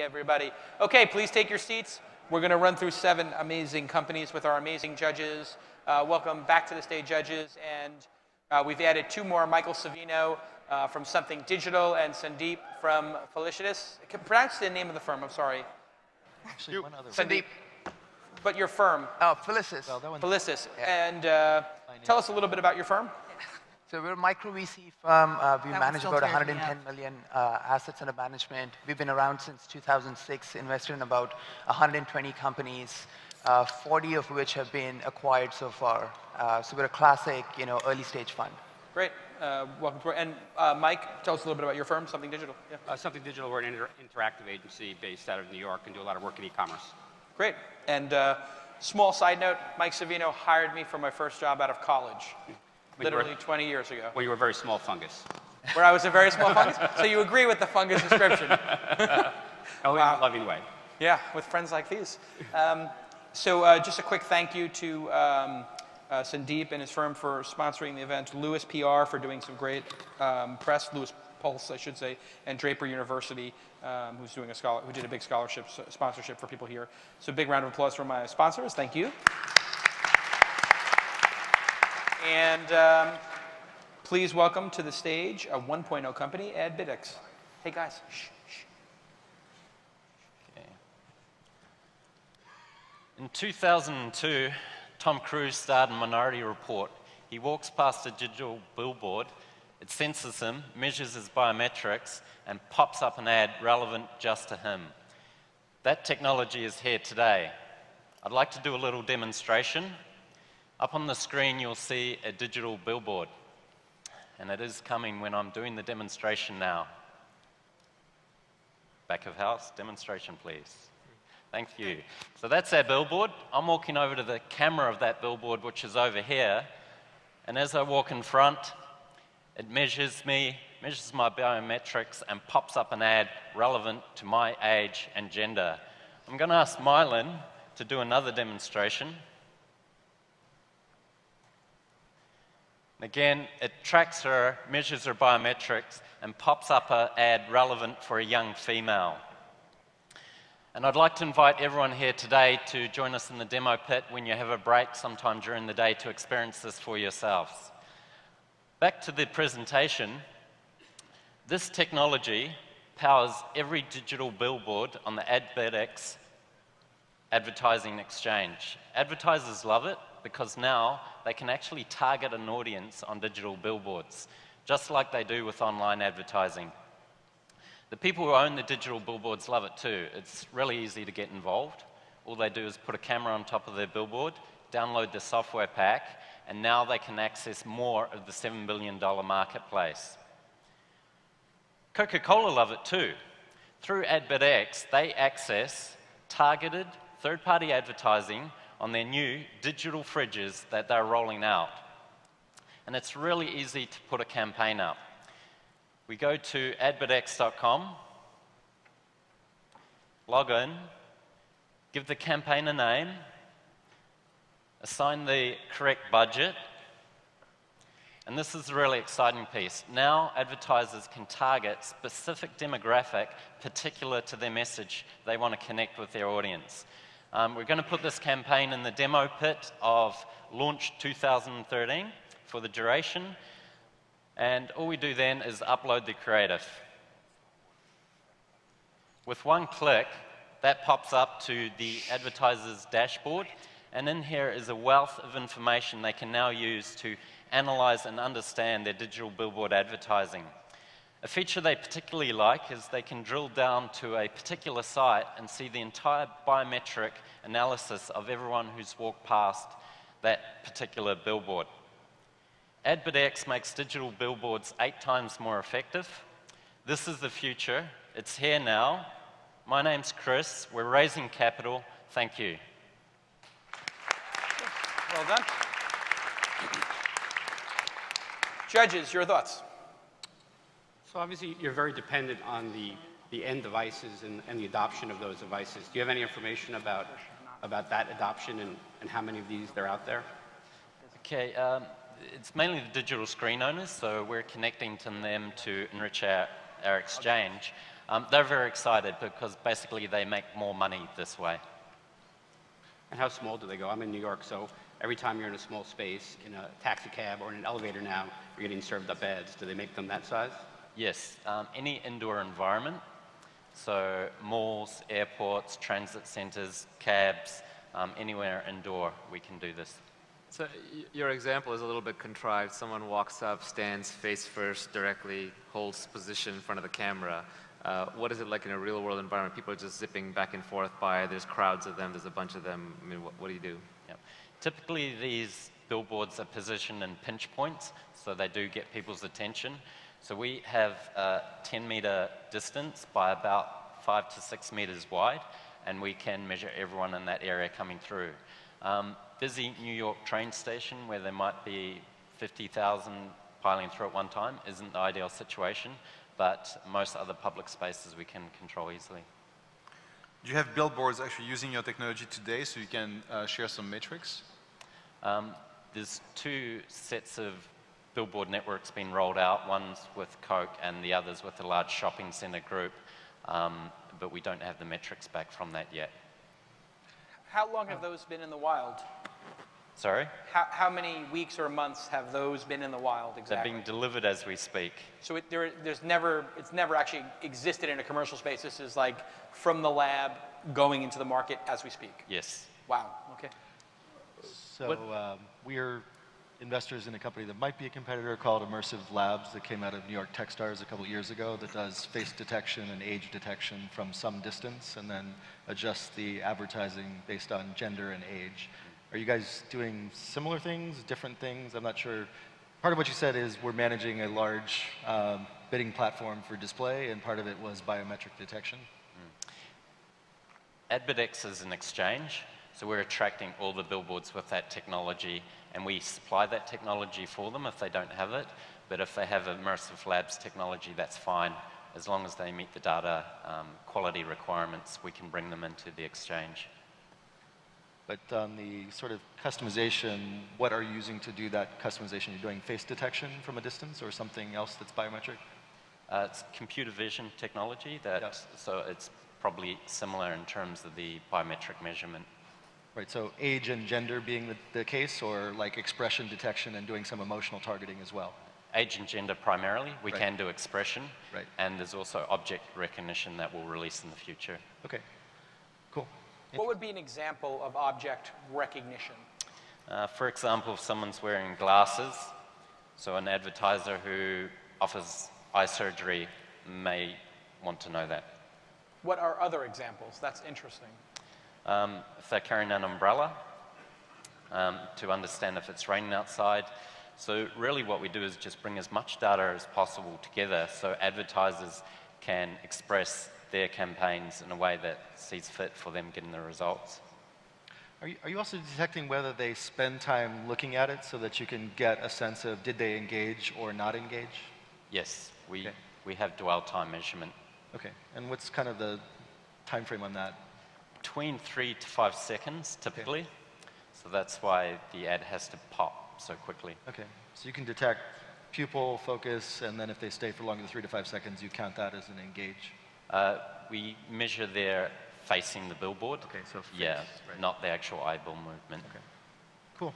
everybody. Okay, please take your seats. We're going to run through 7 amazing companies with our amazing judges. Welcome back to the stage, judges. And we've added 2 more, Michael Savino from Something Digital and Sundeep from Felicitas. Pronounce the name of the firm, I'm sorry. Actually, one other. Sundeep. But your firm. Felicis. Well, Felicis. Yeah. And tell us a little bit about your firm. So we're a micro VC firm. We manage about 110 million assets under management. We've been around since 2006, invested in about 120 companies, 40 of which have been acquired so far. So we're a classic, early stage fund. Great. Welcome to And Mike, tell us a little bit about your firm, Something Digital. Yeah. Something Digital, we're an interactive agency based out of New York and do a lot of work in e-commerce. Great. And small side note, Mike Savino hired me for my first job out of college. Literally 20 years ago. When you were a very small fungus. Where I was a very small fungus? So you agree with the fungus description? Only in a loving way. Yeah, with friends like these. So just a quick thank you to Sundeep and his firm for sponsoring the event, Lewis PR for doing some great press, Lewis Pulse, I should say, and Draper University, who did a big sponsorship for people here. So big round of applause for my sponsors. Thank you. And please welcome to the stage a 1.0 company, adbidx. Hey guys, shh, shh. Okay. In 2002, Tom Cruise starred in Minority Report. He walks past a digital billboard, it censors him, measures his biometrics, and pops up an ad relevant just to him. That technology is here today. I'd like to do a little demonstration. Up on the screen, you'll see a digital billboard. And it is coming when I'm doing the demonstration now. Back of house, demonstration, please. Thank you. So that's our billboard. I'm walking over to the camera of that billboard, which is over here. And as I walk in front, it measures me, measures my biometrics, and pops up an ad relevant to my age and gender. I'm going to ask Mylin to do another demonstration. Again, it tracks her, measures her biometrics, and pops up an ad relevant for a young female. And I'd like to invite everyone here today to join us in the demo pit when you have a break sometime during the day to experience this for yourselves. Back to the presentation. This technology powers every digital billboard on the adbidx advertising exchange. Advertisers love it because now they can actually target an audience on digital billboards, just like they do with online advertising. The people who own the digital billboards love it too. It's really easy to get involved. All they do is put a camera on top of their billboard, download the software pack, and now they can access more of the $7 billion marketplace. Coca-Cola love it too. Through adbidx, they access targeted third-party advertising on their new digital fridges that they're rolling out. And it's really easy to put a campaign up. We go to adbidx.com, log in, give the campaign a name, assign the correct budget, and this is the really exciting piece. Now advertisers can target specific demographic particular to their message they want to connect with their audience. We're going to put this campaign in the demo pit of launch 2013 for the duration, and all we do then is upload the creative. With one click, that pops up to the advertiser's dashboard, and in here is a wealth of information they can now use to analyze and understand their digital billboard advertising. A feature they particularly like is they can drill down to a particular site and see the entire biometric analysis of everyone who's walked past that particular billboard. adbidx makes digital billboards 8 times more effective. This is the future. It's here now. My name's Chris. We're raising capital. Thank you. Well done. Judges, your thoughts? So obviously, you're very dependent on the end devices and the adoption of those devices. Do you have any information about that adoption and how many of these there are out there? Okay, it's mainly the digital screen owners, so we're connecting to them to enrich our exchange. They're very excited because basically they make more money this way. And how small do they go? I'm in New York, so every time you're in a small space, in a taxi cab or in an elevator now, you're getting served up ads. Do they make them that size? Yes, any indoor environment, so malls, airports, transit centers, cabs, anywhere indoor, we can do this. So your example is a little bit contrived. Someone walks up, stands face first, directly, holds position in front of the camera. What is it like in a real world environment? People are just zipping back and forth by, there's crowds of them, there's a bunch of them. I mean, what do you do? Yep. Typically these billboards are positioned in pinch points, so they do get people's attention. So we have a 10-meter distance by about 5 to 6 meters wide, and we can measure everyone in that area coming through. Busy New York train station where there might be 50,000 piling through at one time isn't the ideal situation, but most other public spaces we can control easily. Do you have billboards actually using your technology today so you can share some metrics? There's 2 sets of billboard networks being rolled out, one's with Coke and the other's with a large shopping center group, but we don't have the metrics back from that yet. How long have those been in the wild? Sorry? How many weeks or months have those been in the wild exactly? They're being delivered as we speak. So it's never actually existed in a commercial space. This is like from the lab going into the market as we speak. Yes. Wow, okay. So we're investors in a company that might be a competitor called Immersive Labs that came out of New York Techstars a couple of years ago that does face detection and age detection from some distance and then adjusts the advertising based on gender and age. Are you guys doing similar things, different things? I'm not sure. Part of what you said is we're managing a large bidding platform for display, and part of it was biometric detection. adbidx is an exchange, so we're attracting all the billboards with that technology, and we supply that technology for them if they don't have it. But if they have Immersive Labs technology, that's fine. As long as they meet the data quality requirements, we can bring them into the exchange. But on the sort of customization, what are you using to do that customization? You're doing face detection from a distance or something else that's biometric? It's computer vision technology, so it's probably similar in terms of the biometric measurement. Right, so age and gender being the case, or like expression detection and doing some emotional targeting as well? Age and gender primarily. We Right. can do expression, Right. and there's also object recognition that we'll release in the future. Okay, cool. What would be an example of object recognition? For example, if someone's wearing glasses, so an advertiser who offers eye surgery may want to know that. What are other examples? That's interesting. If they're carrying an umbrella, to understand if it's raining outside. So really what we do is just bring as much data as possible together so advertisers can express their campaigns in a way that sees fit for them getting the results. Are you also detecting whether they spend time looking at it so that you can get a sense of did they engage or not engage? Yes, we have dwell time measurement. Okay, and what's kind of the time frame on that? Between 3 to 5 seconds, typically. Okay. So that's why the ad has to pop so quickly. Okay, so you can detect pupil, focus, and then if they stay for longer than 3 to 5 seconds, you count that as an engage? We measure their facing the billboard. Okay, so face, yeah, right. not the actual eyeball movement. Okay, cool.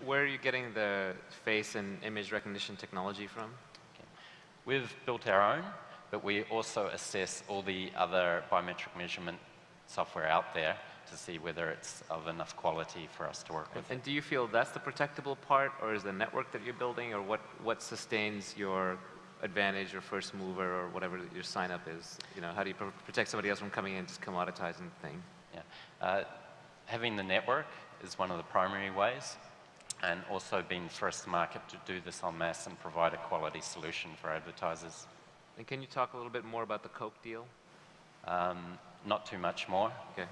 Where are you getting the face and image recognition technology from? Okay. We've built our own, but we also assess all the other biometric measurement software out there to see whether it's of enough quality for us to work with. And do you feel that's the protectable part, or is the network that you're building, or what sustains your advantage or first mover or whatever your sign up is? You know, how do you protect somebody else from coming in and just commoditizing the thing? Yeah. Having the network is one of the primary ways, and also being first to market to do this en masse and provide a quality solution for advertisers. And can you talk a little bit more about the Coke deal? Not too much more. Okay.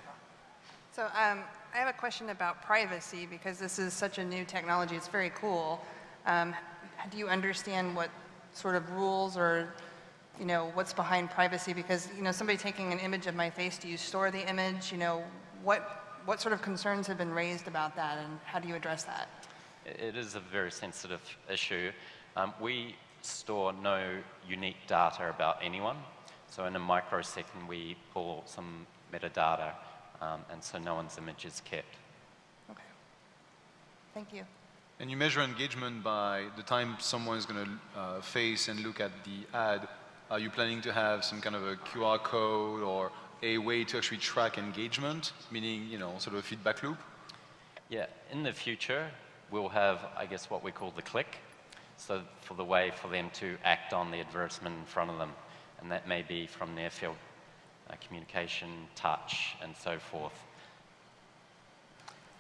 So I have a question about privacy, because this is such a new technology. It's very cool. Do you understand what sort of rules or, you know, what's behind privacy? Because, you know, somebody taking an image of my face, do you store the image? You know, what sort of concerns have been raised about that, and how do you address that? It is a very sensitive issue. We store no unique data about anyone. So in a microsecond, we pull some metadata, and so no one's image is kept. Okay. Thank you. And you measure engagement by the time someone is going to face and look at the ad. Are you planning to have some kind of a QR code or a way to actually track engagement, meaning, you know, sort of a feedback loop? Yeah, in the future, we'll have, I guess, what we call the click. So for the way for them to act on the advertisement in front of them. And that may be from near field communication, touch, and so forth.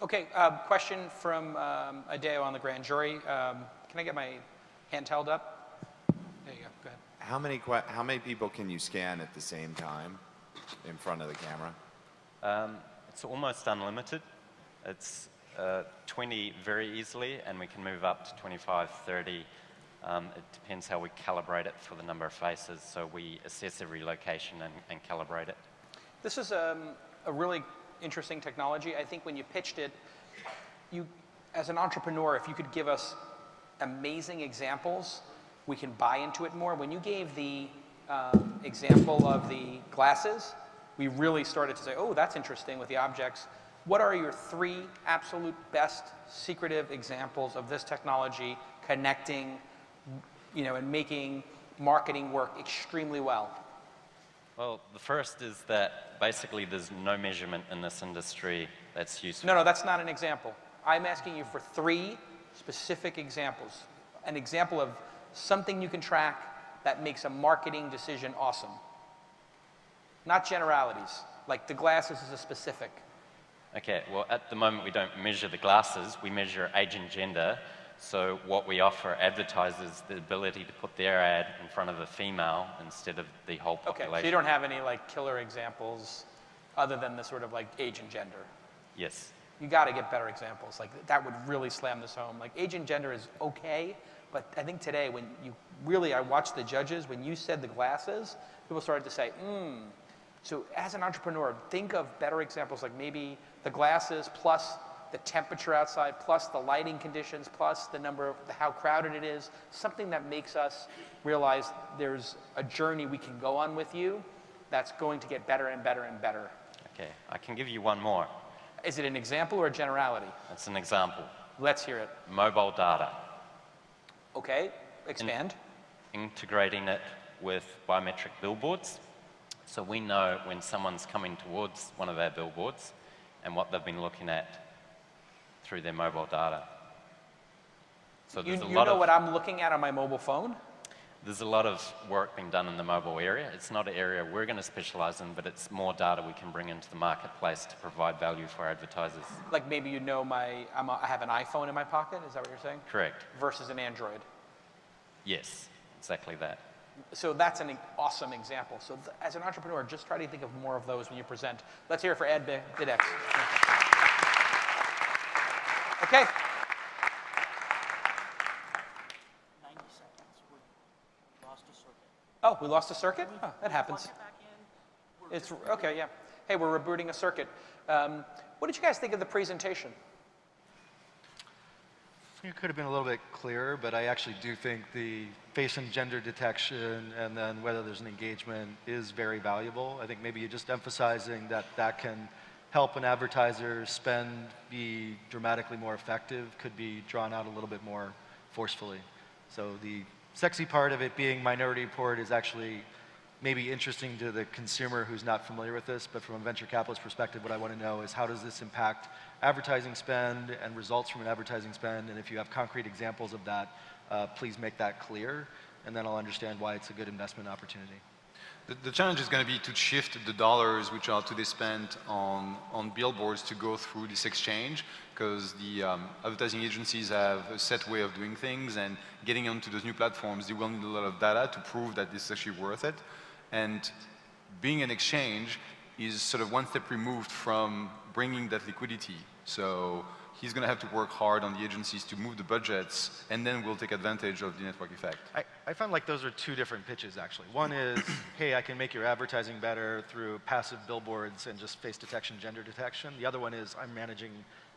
Okay, question from Adeo on the grand jury. Can I get my hand held up? There you go, go ahead. How many people can you scan at the same time in front of the camera? It's almost unlimited. It's 20 very easily, and we can move up to 25, 30. It depends how we calibrate it for the number of faces. So we assess every location and calibrate it. This is a really interesting technology. I think when you pitched it, you, as an entrepreneur, if you could give us amazing examples, we can buy into it more. When you gave the example of the glasses, we really started to say, oh, that's interesting with the objects. What are your 3 absolute best secretive examples of this technology connecting, you know, and making marketing work extremely well? Well, the first is that basically there's no measurement in this industry that's useful. No, that's not an example. I'm asking you for 3 specific examples. An example of something you can track that makes a marketing decision awesome. Not generalities, like the glasses is a specific. Okay, well, at the moment we don't measure the glasses, we measure age and gender. So what we offer advertisers the ability to put their ad in front of a female instead of the whole population. Okay, so you don't have any like killer examples other than the sort of like age and gender. Yes. You got to get better examples. Like that would really slam this home. Like age and gender is okay, but I think today when you really, I watched the judges, when you said the glasses, people started to say, So as an entrepreneur, think of better examples like maybe the glasses plus the temperature outside, plus the lighting conditions, plus the number of how crowded it is, something that makes us realize there's a journey we can go on with you that's going to get better and better and better. Okay, I can give you one more. Is it an example or a generality? It's an example. Let's hear it. Mobile data. Okay, expand. Integrating it with biometric billboards. So we know when someone's coming towards one of our billboards and what they've been looking at through their mobile data. So there's you know what I'm looking at on my mobile phone? There's a lot of work being done in the mobile area. It's not an area we're going to specialize in, but it's more data we can bring into the marketplace to provide value for advertisers. Like maybe you know I have an iPhone in my pocket, is that what you're saying? Correct. Versus an Android. Yes, exactly that. So that's an awesome example. So as an entrepreneur, just try to think of more of those when you present. Let's hear it for adbidx. Okay. 90 seconds. We lost a circuit. Oh, we lost a circuit? Oh, that happens. It's okay, yeah. Hey, we're rebooting a circuit. What did you guys think of the presentation? It could have been a little bit clearer, but I actually do think the face and gender detection and then whether there's an engagement is very valuable. I think maybe you're just emphasizing that that can help an advertiser spend be dramatically more effective, could be drawn out a little bit more forcefully. So the sexy part of it being Minority Report is actually maybe interesting to the consumer who's not familiar with this, but from a venture capitalist perspective, what I want to know is how does this impact advertising spend and results from an advertising spend, and if you have concrete examples of that, please make that clear, and then I'll understand why it's a good investment opportunity. The challenge is going to be to shift the dollars which are today spent on billboards to go through this exchange, because the advertising agencies have a set way of doing things, and getting onto those new platforms, they will need a lot of data to prove that this is actually worth it. And being an exchange is sort of one step removed from bringing that liquidity. So he's going to have to work hard on the agencies to move the budgets, and then we'll take advantage of the network effect. I find like those are 2 different pitches, actually. One is, hey, I can make your advertising better through passive billboards and just face detection, gender detection. The other one is, I'm managing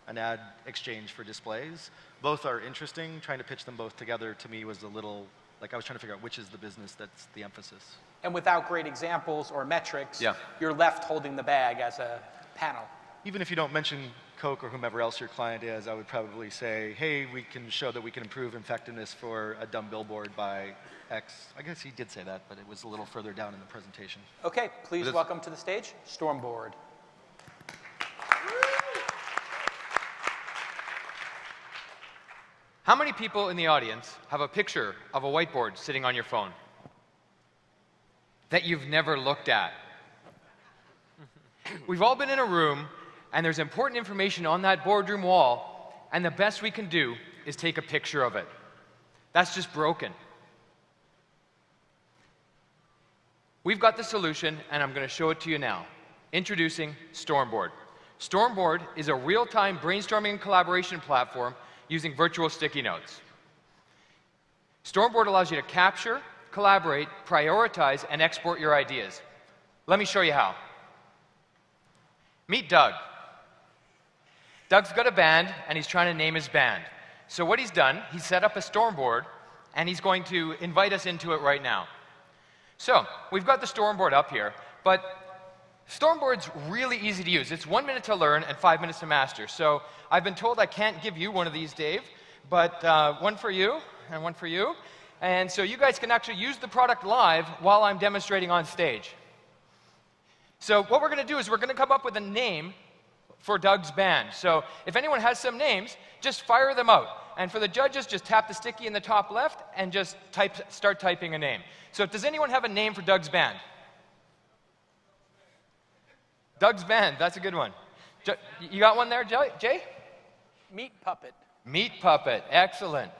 an ad exchange for displays. Both are interesting. Trying to pitch them both together, to me, was a little, like I was trying to figure out which is the business that's the emphasis. And without great examples or metrics, Yeah. you're left holding the bag as a panel. Even if you don't mention Coke or whomever else your client is, I would probably say, hey, we can show that we can improve effectiveness for a dumb billboard by X. I guess he did say that, but it was a little further down in the presentation. Okay, please welcome to the stage, Stormboard. How many people in the audience have a picture of a whiteboard sitting on your phone that you've never looked at? We've all been in a room, and there's important information on that boardroom wall, and the best we can do is take a picture of it. That's just broken. We've got the solution, and I'm going to show it to you now. Introducing Stormboard. Stormboard is a real-time brainstorming and collaboration platform using virtual sticky notes. Stormboard allows you to capture, collaborate, prioritize, and export your ideas. Let me show you how. Meet Doug. Doug's got a band, and he's trying to name his band. So what he's done, he's set up a Stormboard, and he's going to invite us into it right now. So we've got the Stormboard up here, but Stormboard's really easy to use. It's 1 minute to learn and 5 minutes to master. So I've been told I can't give you one of these, Dave, but one for you and one for you. And so you guys can actually use the product live while I'm demonstrating on stage. So what we're going to do is we're going to come up with a name for Doug's band. So if anyone has some names, just fire them out. And for the judges, just tap the sticky in the top left and just start typing a name. So does anyone have a name for Doug's band? Doug's band, that's a good one. You got one there, Jay? Meat Puppet. Meat Puppet, excellent.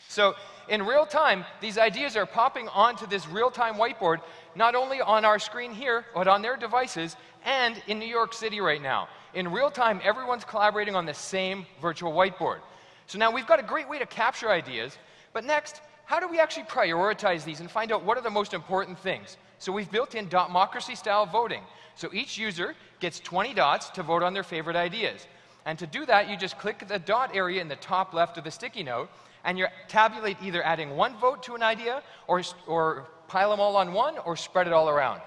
So in real time, these ideas are popping onto this real-time whiteboard, not only on our screen here, but on their devices, and in New York City right now. In real time, everyone's collaborating on the same virtual whiteboard. So now we've got a great way to capture ideas, but next, how do we actually prioritize these and find out what are the most important things? So we've built in democracy-style voting. So each user gets 20 dots to vote on their favorite ideas. And to do that, you just click the dot area in the top left of the sticky note, and you tabulate either adding one vote to an idea, or pile them all on one, or spread it all around.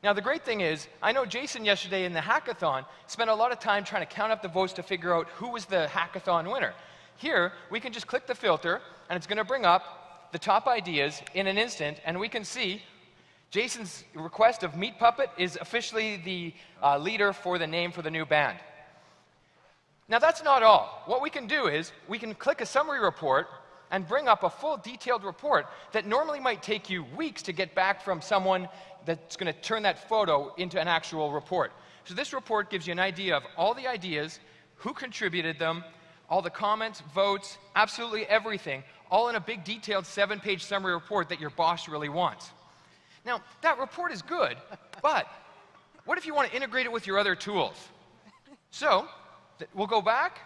Now, the great thing is, I know Jason yesterday in the hackathon spent a lot of time trying to count up the votes to figure out who was the hackathon winner. Here, we can just click the filter, and it's going to bring up the top ideas in an instant, and we can see Jason's request of Meat Puppet is officially the leader for the name for the new band. Now, that's not all. What we can do is we can click a summary report and bring up a full detailed report that normally might take you weeks to get back from someone that's going to turn that photo into an actual report. So this report gives you an idea of all the ideas, who contributed them, all the comments, votes, absolutely everything, all in a big detailed 7-page summary report that your boss really wants. Now, that report is good, but what if you want to integrate it with your other tools? So we'll go back,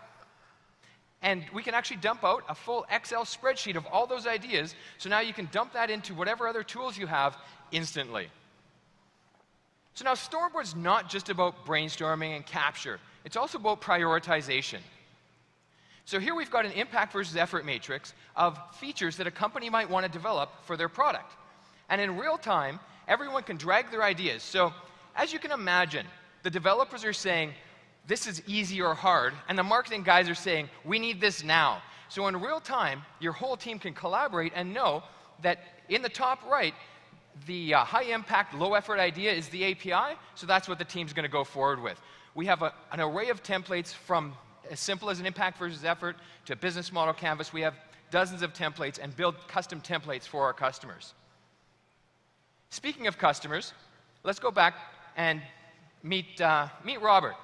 and we can actually dump out a full Excel spreadsheet of all those ideas, so now you can dump that into whatever other tools you have instantly. So now Stormboard's not just about brainstorming and capture, it's also about prioritization. So here we've got an impact versus effort matrix of features that a company might want to develop for their product. And in real time, everyone can drag their ideas. So as you can imagine, the developers are saying, this is easy or hard, and the marketing guys are saying, we need this now. So in real time, your whole team can collaborate and know that in the top right, the high-impact, low-effort idea is the API, so that's what the team's going to go forward with. We have an array of templates from as simple as an impact versus effort to a business model canvas. We have dozens of templates and build custom templates for our customers. Speaking of customers, let's go back and meet Robert.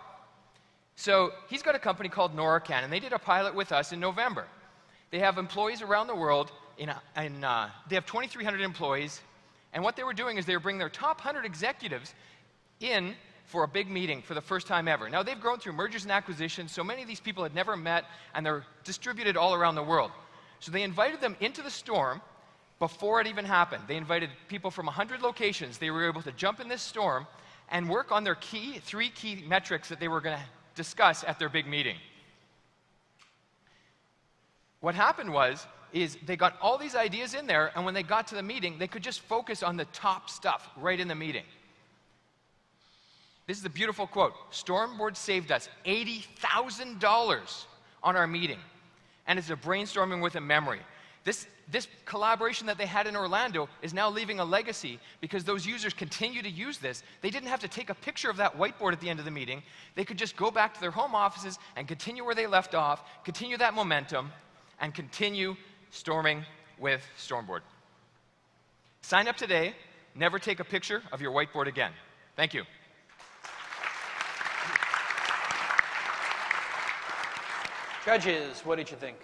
So he's got a company called NORCAN, and they did a pilot with us in November. They have employees around the world. They have 2,300 employees, and what they were doing is they were bringing their top 100 executives in for a big meeting for the first time ever. Now, they've grown through mergers and acquisitions, so many of these people had never met, and they're distributed all around the world. So they invited them into the storm before it even happened. They invited people from 100 locations. They were able to jump in this storm and work on their three key metrics that they were going to discuss at their big meeting. What happened was is they got all these ideas in there, and when they got to the meeting, they could just focus on the top stuff right in the meeting. This is a beautiful quote. Stormboard saved us $80,000 on our meeting, and it's a brainstorming with a memory. This collaboration that they had in Orlando is now leaving a legacy because those users continue to use this. They didn't have to take a picture of that whiteboard at the end of the meeting. They could just go back to their home offices and continue where they left off, continue that momentum, and continue storming with Stormboard. Sign up today. Never take a picture of your whiteboard again. Thank you. Judges, what did you think?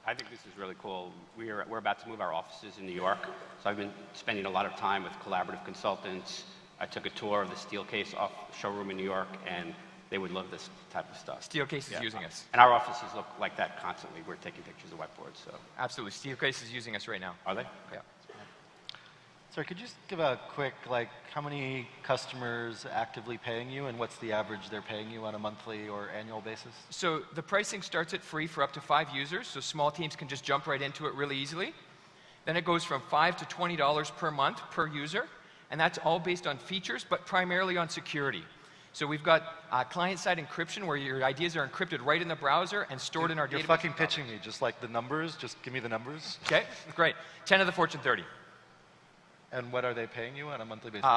I think this is really cool. We're about to move our offices in New York, so I've been spending a lot of time with collaborative consultants. I took a tour of the Steelcase showroom in New York, and they would love this type of stuff. Steelcase is using us. And our offices look like that constantly. We're taking pictures of whiteboards. So. Absolutely. Steelcase is using us right now. Are they? Yeah. Sorry, could you just give a quick, how many customers actively paying you, and what's the average they're paying you on a monthly or annual basis? So the pricing starts at free for up to 5 users, so small teams can just jump right into it really easily. Then it goes from $5 to $20 per month per user, and that's all based on features, but primarily on security. So we've got client-side encryption where your ideas are encrypted right in the browser and stored in our database. You're fucking pitching me, just like the numbers. Just give me the numbers. Okay, great. 10 of the Fortune 30. And what are they paying you on a monthly basis?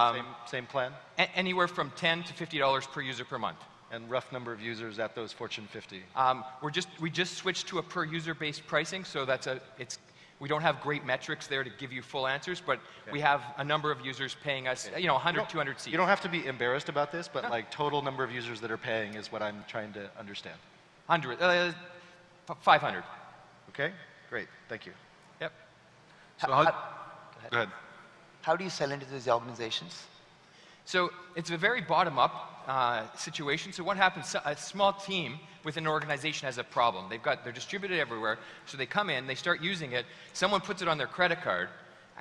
Same plan? Anywhere from $10 to $50 per user per month. And rough number of users at those Fortune 50? We just switched to a per user based pricing, so we don't have great metrics there to give you full answers, but we have a number of users paying us, 100, 200 seats. You don't have to be embarrassed about this, but total number of users that are paying is what I'm trying to understand. 500. Okay, great, thank you. Yep. So go ahead. How do you sell into these organizations? So it's a very bottom-up situation. So what happens, a small team within an organization has a problem. They're distributed everywhere, so they come in, they start using it, someone puts it on their credit card,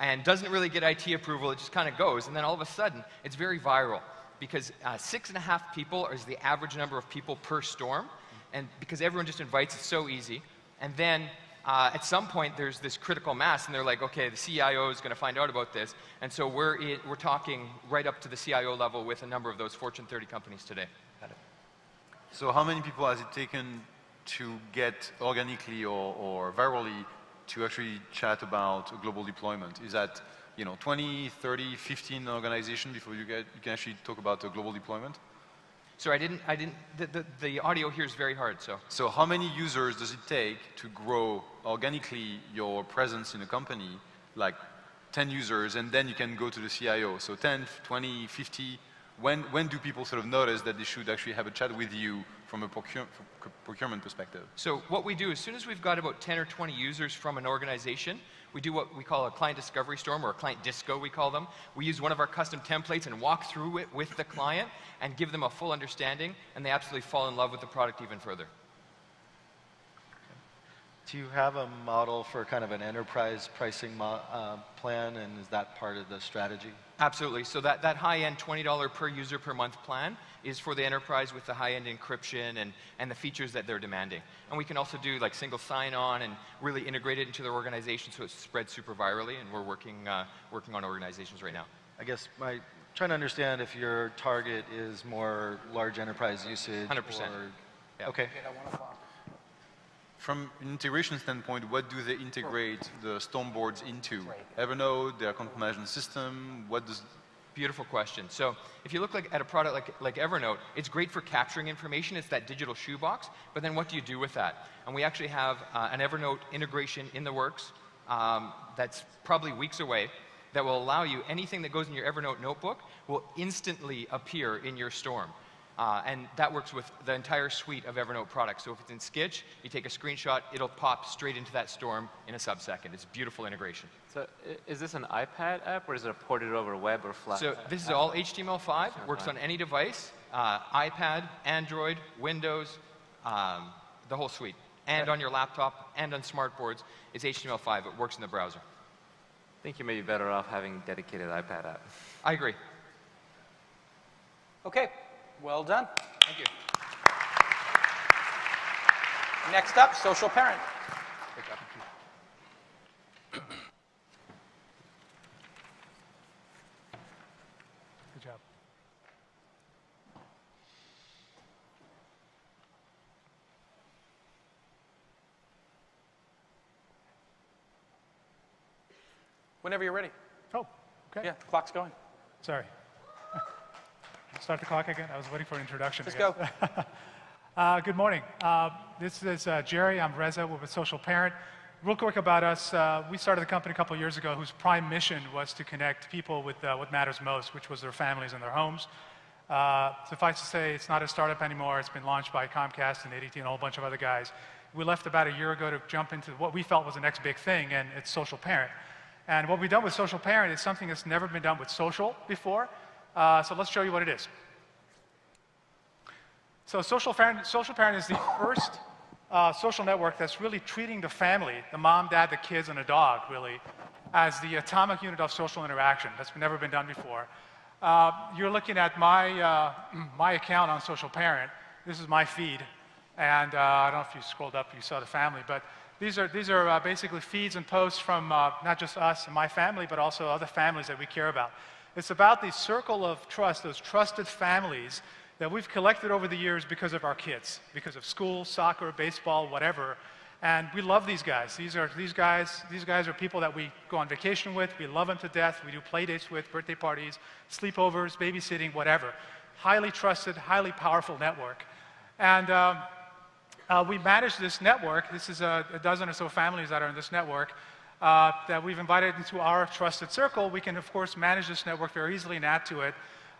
and doesn't really get IT approval, it just kind of goes, and then all of a sudden, it's very viral, because 6.5 people is the average number of people per storm, and because everyone just invites, it's so easy, and then at some point, there's this critical mass, and they're like, okay, the CIO is going to find out about this. And so we're talking right up to the CIO level with a number of those Fortune 30 companies today. Got it. So how many people has it taken to get organically or virally to actually chat about a global deployment? Is that 20, 30, 15 organizations before you can actually talk about a global deployment? So the audio here is very hard, so. So how many users does it take to grow organically your presence in a company, like 10 users, and then you can go to the CIO? So 10, 20, 50, when do people sort of notice that they should actually have a chat with you from a procurement perspective? So what we do, as soon as we've got about 10 or 20 users from an organization, we do what we call a client discovery storm, or a client disco, we call them. We use one of our custom templates and walk through it with the client and give them a full understanding, and they absolutely fall in love with the product even further. Do you have a model for kind of an enterprise pricing plan, and is that part of the strategy? Absolutely. So that high-end $20 per user per month plan is for the enterprise with the high-end encryption and the features that they're demanding. And we can also do like single sign-on and really integrate it into their organization so it spreads super virally, and we're working on organizations right now. I guess trying to understand if your target is more large enterprise usage. 100%. Yeah. Okay. From an integration standpoint, what do they integrate the Stormboards into? Evernote, their content management system, what does... Beautiful question. So if you look at a product like Evernote, it's great for capturing information. It's that digital shoebox. But then what do you do with that? And we actually have an Evernote integration in the works that's probably weeks away that will allow you, anything that goes in your Evernote notebook will instantly appear in your Storm. And that works with the entire suite of Evernote products. So if it's in Sketch, you take a screenshot, it'll pop straight into that Storm in a sub-second. It's beautiful integration. So is this an iPad app, or is it a ported over web or flash? So this is all HTML5, works on any device, iPad, Android, Windows, the whole suite. And on your laptop, and on smartboards, it's HTML5. It works in the browser. I think you may be better off having a dedicated iPad app. I agree. Okay. Well done. Thank you. Next up, SocialParent. Whenever you're ready. Oh, okay. Yeah, the clock's going. Sorry. Start the clock again? I was waiting for an introduction. Let's go. Good morning. This is Jerry. I'm Reza. We're with SocialParent. Real quick about us, we started the company a couple of years ago whose prime mission was to connect people with what matters most, which was their families and their homes. Suffice to say, it's not a startup anymore. It's been launched by Comcast and ADT and a whole bunch of other guys. We left about a year ago to jump into what we felt was the next big thing, and it's SocialParent. And what we've done with SocialParent is something that's never been done with social before. So let's show you what it is. So SocialParent is the first social network that's really treating the family, the mom, dad, the kids, and a dog, really, as the atomic unit of social interaction. That's never been done before. You're looking at my, my account on SocialParent. This is my feed. And I don't know if you scrolled up, you saw the family, but these are basically feeds and posts from not just us and my family, but also other families that we care about. It's about the circle of trust, those trusted families that we've collected over the years because of our kids, because of school, soccer, baseball, whatever. And we love these guys. These guys are people that we go on vacation with. We love them to death. We do play dates with, birthday parties, sleepovers, babysitting, whatever. Highly trusted, highly powerful network. And we manage this network. This is a dozen or so families that are in this network that we've invited into our trusted circle. We can, of course, manage this network very easily and add to it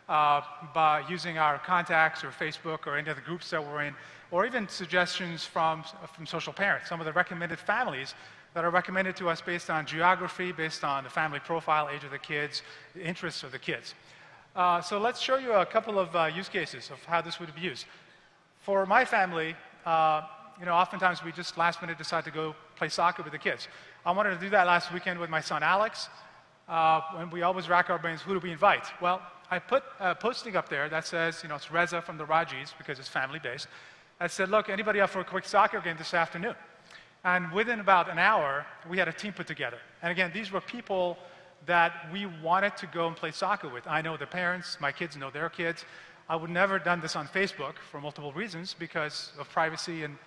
by using our contacts or Facebook or any of the groups that we're in, or even suggestions from SocialParent, some of the recommended families that are recommended to us based on geography, based on the family profile, age of the kids, the interests of the kids. So let's show you a couple of use cases of how this would be used. For my family, you know, oftentimes we just last minute decide to go play soccer with the kids. I wanted to do that last weekend with my son Alex, and we always rack our brains, who do we invite? Well, I put a posting up there that says, you know, it's Reza from the Rajis, because it's family-based. I said, look, anybody up for a quick soccer game this afternoon? And within about an hour, we had a team put together. And again, these were people that we wanted to go and play soccer with. I know their parents, my kids know their kids. I would never have done this on Facebook for multiple reasons because of privacy and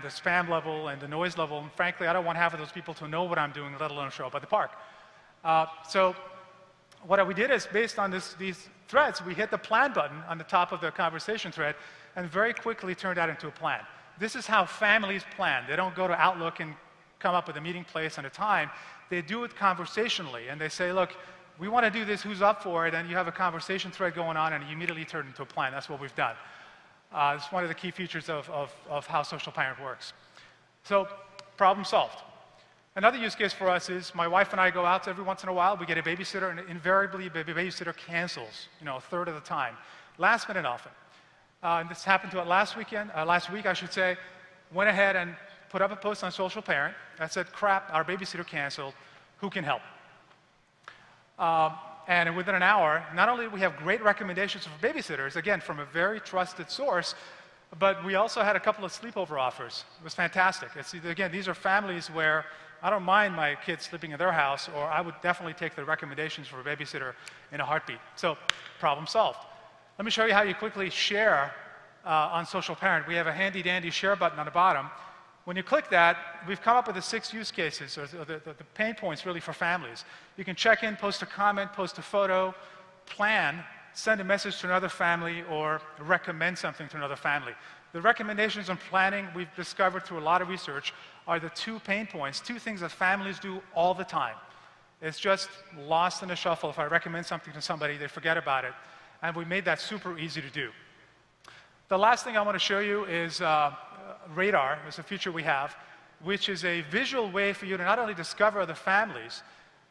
the spam level and the noise level. And frankly, I don't want half of those people to know what I'm doing, let alone show up at the park. So what we did is, based on these threads, we hit the plan button on the top of the conversation thread and very quickly turned that into a plan. This is how families plan. They don't go to Outlook and come up with a meeting place and a time. They do it conversationally, and they say, look, we want to do this, who's up for it? And you have a conversation thread going on, and you immediately turn it into a plan. That's what we've done. It's one of the key features of how SocialParent works. So, problem solved. Another use case for us is my wife and I go out every once in a while. We get a babysitter, and invariably the babysitter cancels, you know, a third of the time. Last minute often. And this happened to us last week, I should say. Went ahead and put up a post on SocialParent that said, crap, our babysitter canceled. Who can help? And within an hour, not only do we have great recommendations for babysitters, again, from a very trusted source, but we also had a couple of sleepover offers. It was fantastic. Again, these are families where I don't mind my kids sleeping in their house, or I would definitely take the recommendations for a babysitter in a heartbeat. So, problem solved. Let me show you how you quickly share on SocialParent. We have a handy-dandy share button on the bottom. When you click that, we've come up with the 6 use cases, or the pain points really for families. You can check in, post a comment, post a photo, plan, send a message to another family, or recommend something to another family. The recommendations on planning we've discovered through a lot of research are the 2 pain points, 2 things that families do all the time. It's just lost in the shuffle. If I recommend something to somebody, they forget about it. And we made that super easy to do. The last thing I want to show you is Radar. It's a feature we have, which is a visual way for you to not only discover other families,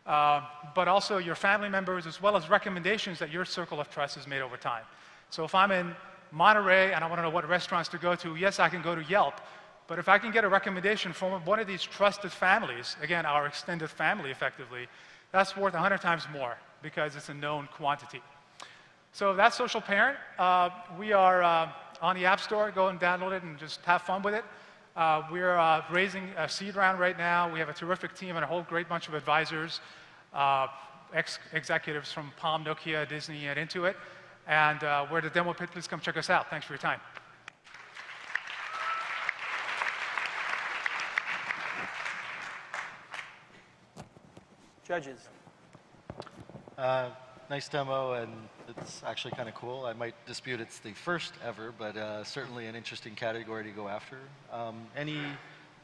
but also your family members, as well as recommendations that your circle of trust has made over time. So if I'm in Monterey and I want to know what restaurants to go to, yes, I can go to Yelp. But if I can get a recommendation from one of these trusted families, again, our extended family effectively, that's worth 100 times more because it's a known quantity. So that's SocialParent. We are on the App Store. Go and download it and just have fun with it. We're raising a seed round right now. We have a terrific team and a whole great bunch of advisors, executives from Palm, Nokia, Disney, and Intuit. And we're at the demo pit. Please come check us out. Thanks for your time. Judges. Nice demo, and it's actually kind of cool. I might dispute it's the first ever, but certainly an interesting category to go after. Any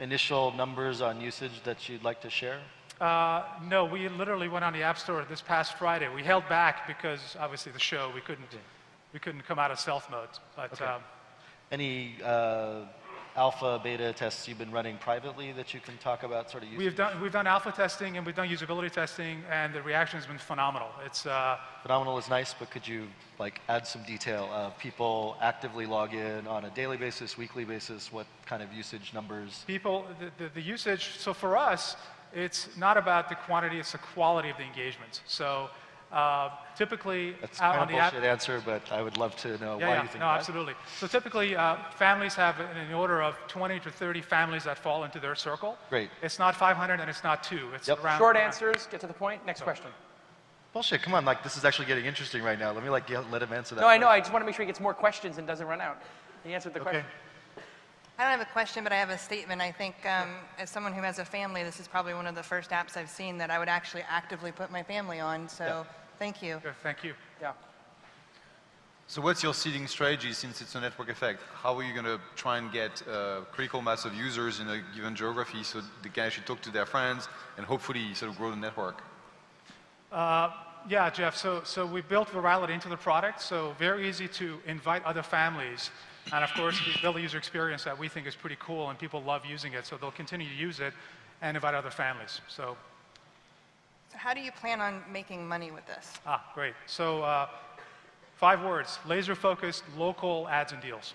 initial numbers on usage that you'd like to share? No, we literally went on the App Store this past Friday. We held back because obviously the show, we couldn't come out of stealth mode. But okay. Any alpha, beta tests you've been running privately that you can talk about sort of usage? We've done alpha testing and we've done usability testing, and the reaction has been phenomenal. It's phenomenal is nice, but could you like add some detail of people actively log in on a daily basis, weekly basis? What kind of usage numbers? People, the usage. So for us, it's not about the quantity; it's the quality of the engagement. So. Typically, that's kind of a bullshit answer, but I would love to know why you think that. No, absolutely. So typically, families have an order of 20 to 30 families that fall into their circle. Great. It's not 500 and it's not 2. It's around. Short answers, get to the point. Next question. Bullshit, come on, like this is actually getting interesting right now. Let me let him answer that. No, I know, I just want to make sure he gets more questions and doesn't run out. He answered the question. I don't have a question, but I have a statement. I think as someone who has a family, this is probably one of the first apps I've seen that I would actually actively put my family on. So thank you. Good, thank you. Yeah. So what's your seeding strategy since it's a network effect? How are you going to try and get a critical mass of users in a given geography so they can actually talk to their friends and hopefully sort of grow the network? Yeah, Jeff. So we built virality into the product, so very easy to invite other families. And of course, we build a user experience that we think is pretty cool, and people love using it, so they'll continue to use it and invite other families. So how do you plan on making money with this? Great. So 5 words: laser-focused, local ads and deals.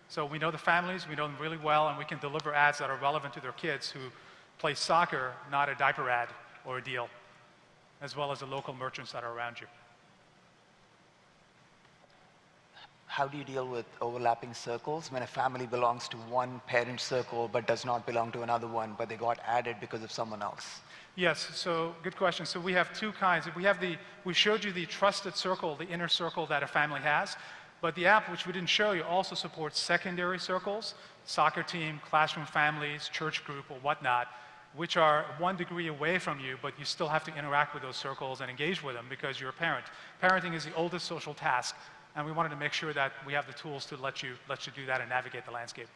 So we know the families, we know them really well, and we can deliver ads that are relevant to their kids who play soccer, not a diaper ad or a deal, as well as the local merchants that are around you. How do you deal with overlapping circles when a family belongs to one parent circle but does not belong to another one, but they got added because of someone else? Yes, so good question. So we have 2 kinds. We showed you the trusted circle, the inner circle that a family has, but the app, which we didn't show you, also supports secondary circles, soccer team, classroom families, church group, or whatnot, which are 1 degree away from you, but you still have to interact with those circles and engage with them because you're a parent. Parenting is the oldest social task, and we wanted to make sure that we have the tools to let you do that and navigate the landscape.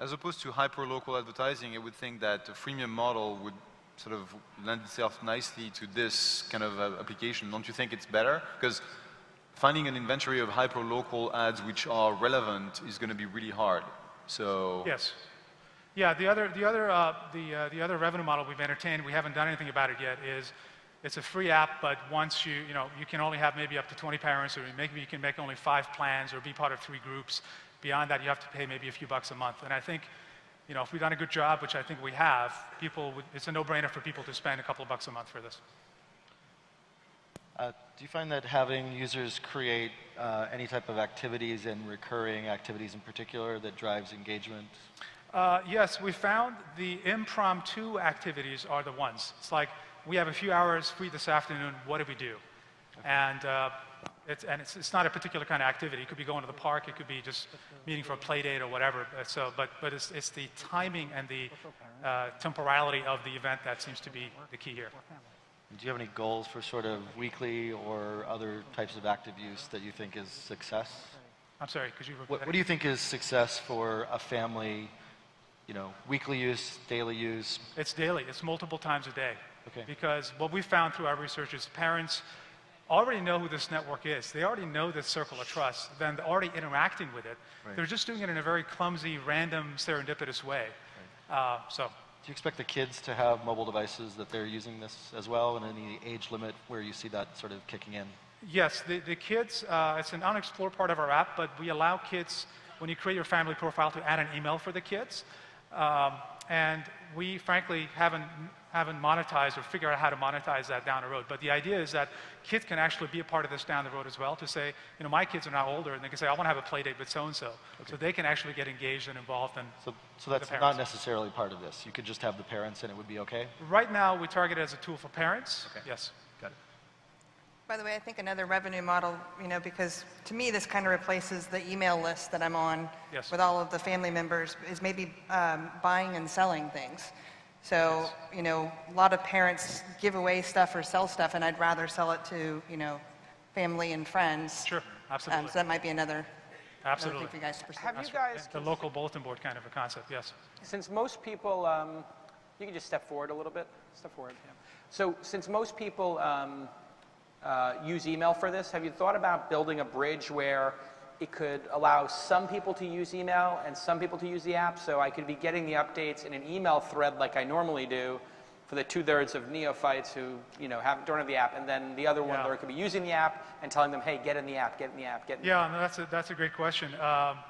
As opposed to hyper-local advertising, I would think that a freemium model would sort of lend itself nicely to this kind of application. Don't you think it's better? Because finding an inventory of hyper-local ads which are relevant is going to be really hard. So yes. Yeah, the other revenue model we've entertained, we haven't done anything about it yet, is it's a free app, but once you can only have maybe up to 20 parents, or maybe you can make only 5 plans or be part of 3 groups. Beyond that, you have to pay maybe a few bucks a month. And I think, if we've done a good job, which I think we have, it's a no-brainer for people to spend a couple of bucks a month for this. Do you find that having users create any type of activities and recurring activities in particular that drives engagement? Yes, we found the impromptu activities are the ones. It's like, we have a few hours free this afternoon, what do we do? Okay. And it's not a particular kind of activity. It could be going to the park, it could be just meeting for a play date or whatever. But it's the timing and the temporality of the event that seems to be the key here. Do you have any goals for sort of weekly or other types of active use that you think is success? I'm sorry, could you repeat that? What do you think is success for a family, weekly use, daily use? It's daily, it's multiple times a day. Okay. Because what we found through our research is parents already know who this network is. They already know this circle of trust. Then they're already interacting with it. Right. They're just doing it in a very clumsy, random, serendipitous way. Right. Do you expect the kids to have mobile devices that they're using this as well, and any age limit where you see that sort of kicking in? Yes, the kids, it's an unexplored part of our app, but we allow kids, when you create your family profile, to add an email for the kids. And we, frankly, haven't monetized or figured out how to monetize that down the road. But the idea is that kids can actually be a part of this down the road as well, to say, my kids are now older, and they can say, I want to have a play date with so-and-so. Okay. So they can actually get engaged and involved. So that's not necessarily part of this. You could just have the parents and it would be okay? Right now, we target it as a tool for parents. Okay. Yes. Got it. By the way, I think another revenue model, because to me this kind of replaces the email list that I'm on with all of the family members, is maybe buying and selling things. So, you know, a lot of parents give away stuff or sell stuff, and I'd rather sell it to, you know, family and friends. Sure, absolutely. So that might be another Absolutely. thing for you guys to pursue. Have you guys, The local bulletin board kind of a concept, yes. since most people, you can just step forward a little bit. Step forward. Yeah. So since most people use email for this, have you thought about building a bridge where it could allow some people to use email and some people to use the app? So I could be getting the updates in an email thread like I normally do for the 2/3 of neophytes who, you know, don't have the app, and then the other one, Yeah. or it could be using the app and telling them, hey, get in the app, get in the app, get in the Yeah, app. no, that's a great question,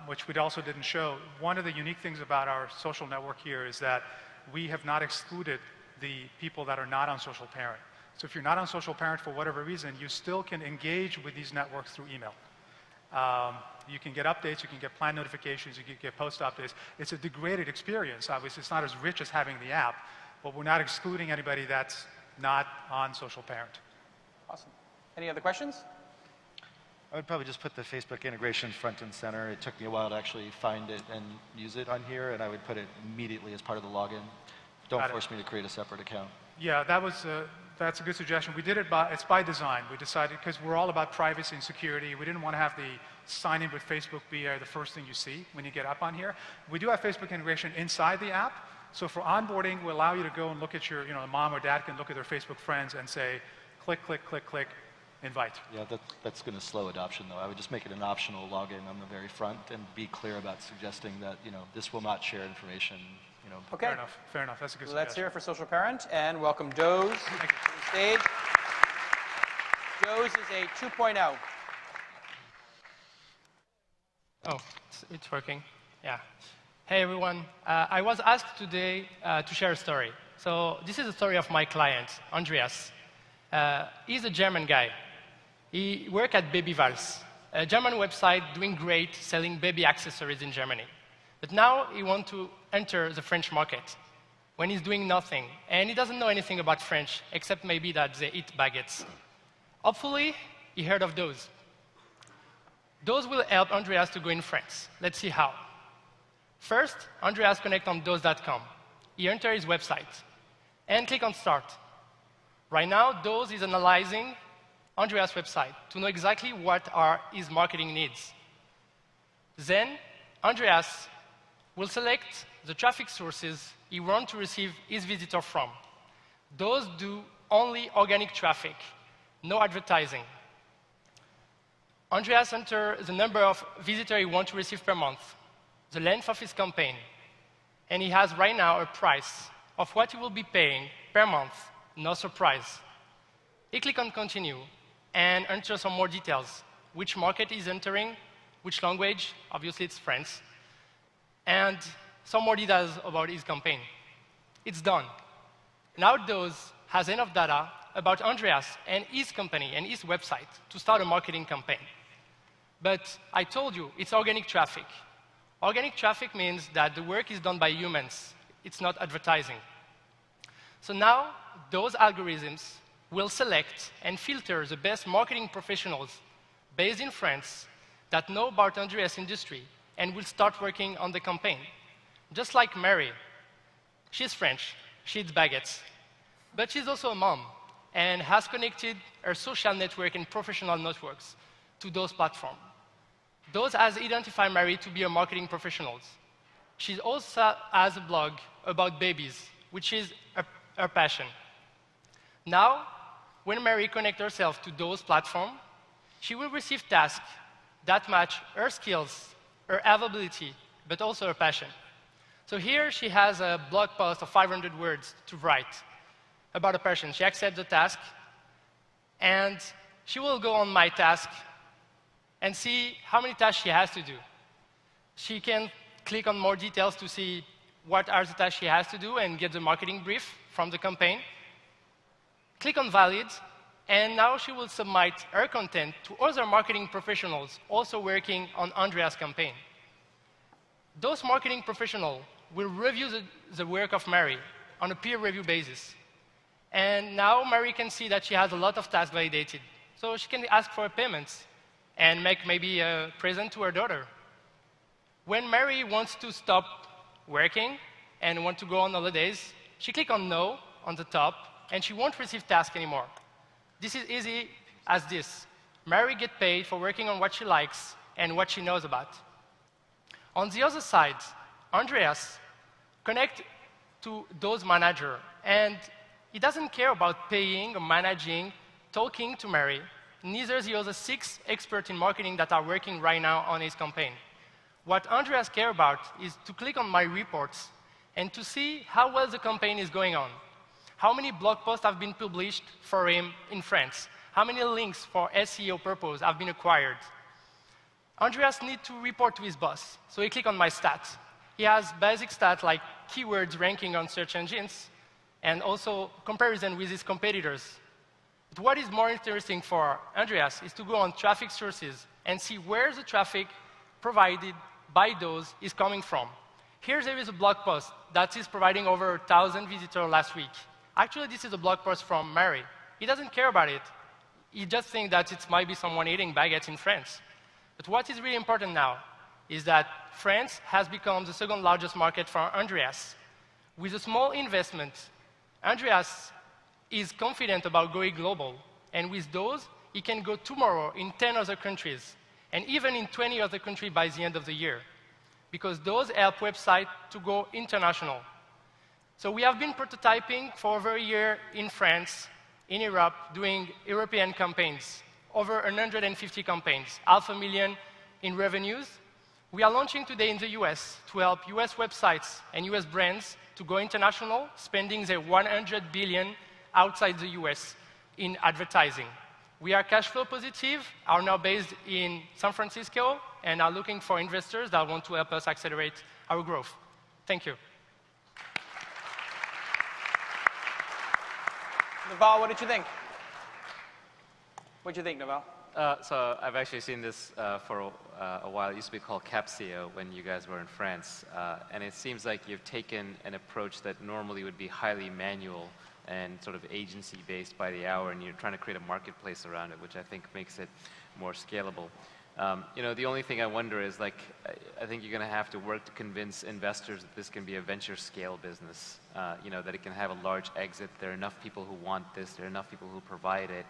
which we also didn't show. One of the unique things about our social network here is that we have not excluded the people that are not on SocialParent. So if you're not on SocialParent for whatever reason, you still can engage with these networks through email. You can get updates, you can get plan notifications, you can get post updates. It's a degraded experience, obviously. It's not as rich as having the app, but we're not excluding anybody that's not on SocialParent. Awesome. Any other questions? I would probably just put the Facebook integration front and center. It took me a while to actually find it and use it on here, and I would put it immediately as part of the login. Don't force me to create a separate account. Yeah, that's a good suggestion. We did it it's by design. We decided, because we're all about privacy and security, we didn't want to have the sign in with Facebook be the first thing you see when you get up on here. We do have Facebook integration inside the app. So for onboarding, we allow you to go and look at your, you know, mom or dad can look at their Facebook friends and say, click, click, click, click, invite. Yeah, that's going to slow adoption, though. I would just make it an optional login on the very front and be clear about suggesting that, you know, this will not share information, you know. Okay. Fair enough. That's a good Let's suggestion. hear it for SocialParent, and welcome Doze to the stage. Doze is a 2.0. Oh, it's working. Yeah. Hey, everyone. I was asked today to share a story. So this is a story of my client, Andreas. He's a German guy. He works at Babywals, a German website doing great, selling baby accessories in Germany. But now he wants to enter the French market when he's doing nothing. And he doesn't know anything about French, except maybe that they eat baguettes. Hopefully, he heard of those. Those will help Andreas to go in France. Let's see how. First, Andreas connect on Dose.com. He enters his website and click on Start. Right now, Dose is analyzing Andreas' website to know exactly what are his marketing needs. Then, Andreas will select the traffic sources he wants to receive his visitor from. Those do only organic traffic, no advertising. Andreas enters the number of visitors he wants to receive per month, the length of his campaign, and he has right now a price of what he will be paying per month, no surprise. He clicks on Continue and enters some more details, which market he's entering, which language, obviously it's French, and some more details about his campaign. It's done. Now Dose has enough data about Andreas and his company and his website to start a marketing campaign. But I told you, it's organic traffic. Organic traffic means that the work is done by humans. It's not advertising. So now, those algorithms will select and filter the best marketing professionals based in France that know about Andreas' industry and will start working on the campaign. Just like Mary. She's French. She eats baguettes. But she's also a mom and has connected her social network and professional networks to those platforms. Those has identified Mary to be a marketing professional. She also has a blog about babies, which is her passion. Now, when Mary connects herself to those platforms, she will receive tasks that match her skills, her availability, but also her passion. So here she has a blog post of 500 words to write about a passion. She accepts the task, and she will go on My Task and see how many tasks she has to do. She can click on more details to see what are the tasks she has to do and get the marketing brief from the campaign. Click on Valid, and now she will submit her content to other marketing professionals also working on Andreas' campaign. Those marketing professionals will review the work of Mary on a peer review basis. And now Mary can see that she has a lot of tasks validated. So she can ask for payments and make maybe a present to her daughter. When Mary wants to stop working and want to go on holidays, she clicks on no on the top, and she won't receive tasks anymore. This is easy as this. Mary gets paid for working on what she likes and what she knows about. On the other side, Andreas connects to those managers, and he doesn't care about paying or managing, talking to Mary. Neither the other 6 experts in marketing that are working right now on his campaign. What Andreas cares about is to click on my reports and to see how well the campaign is going on. How many blog posts have been published for him in France? How many links for SEO purpose have been acquired? Andreas needs to report to his boss, so he clicks on my stats. He has basic stats like keywords ranking on search engines, and also comparison with his competitors. But what is more interesting for Andreas is to go on traffic sources and see where the traffic provided by those is coming from. Here there is a blog post that is providing over 1,000 visitors last week. Actually, this is a blog post from Mary. He doesn't care about it. He just thinks that it might be someone eating baguettes in France. But what is really important now is that France has become the second largest market for Andreas. With a small investment, Andreas is confident about going global. And with those, he can go tomorrow in 10 other countries, and even in 20 other countries by the end of the year, because those help websites to go international. So we have been prototyping for over a year in France, in Europe, doing European campaigns, over 150 campaigns, $500,000 in revenues. We are launching today in the US to help US websites and US brands to go international, spending their $100 billion outside the US in advertising. We are cash flow positive, are now based in San Francisco, and are looking for investors that want to help us accelerate our growth. Thank you. Naval, what did you think? What did you think, Naval? So I've actually seen this for a while. It used to be called Capsio when you guys were in France. And it seems like you've taken an approach that normally would be highly manual and sort of agency-based by the hour, and you're trying to create a marketplace around it, which I think makes it more scalable. You know, the only thing I wonder is, like, I think you're going to have to work to convince investors that this can be a venture scale business, you know, that it can have a large exit. There are enough people who want this. There are enough people who provide it.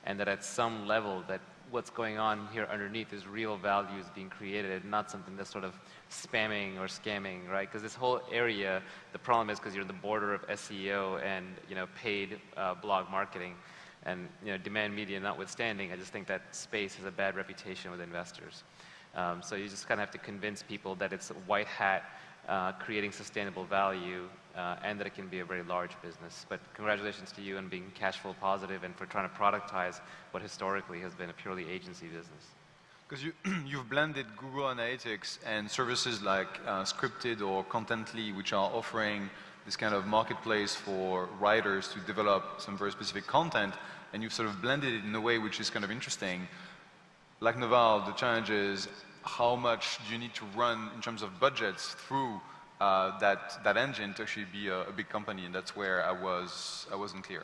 And that at some level, that what's going on here underneath is real value is being created, not something that's sort of spamming or scamming, right? Because this whole area, the problem is because you're on the border of SEO and, you know, paid blog marketing. And, you know, demand media notwithstanding, I just think that space has a bad reputation with investors. So you just kind of have to convince people that it's a white hat, creating sustainable value, and that it can be a very large business. But congratulations to you on being cash flow positive and for trying to productize what historically has been a purely agency business. Because you've blended Google Analytics and services like Scripted or Contently, which are offering this kind of marketplace for writers to develop some very specific content, and you've sort of blended it in a way which is kind of interesting. Like Naval, the challenge is how much do you need to run in terms of budgets through that engine to actually be a big company, and that's where I wasn't clear.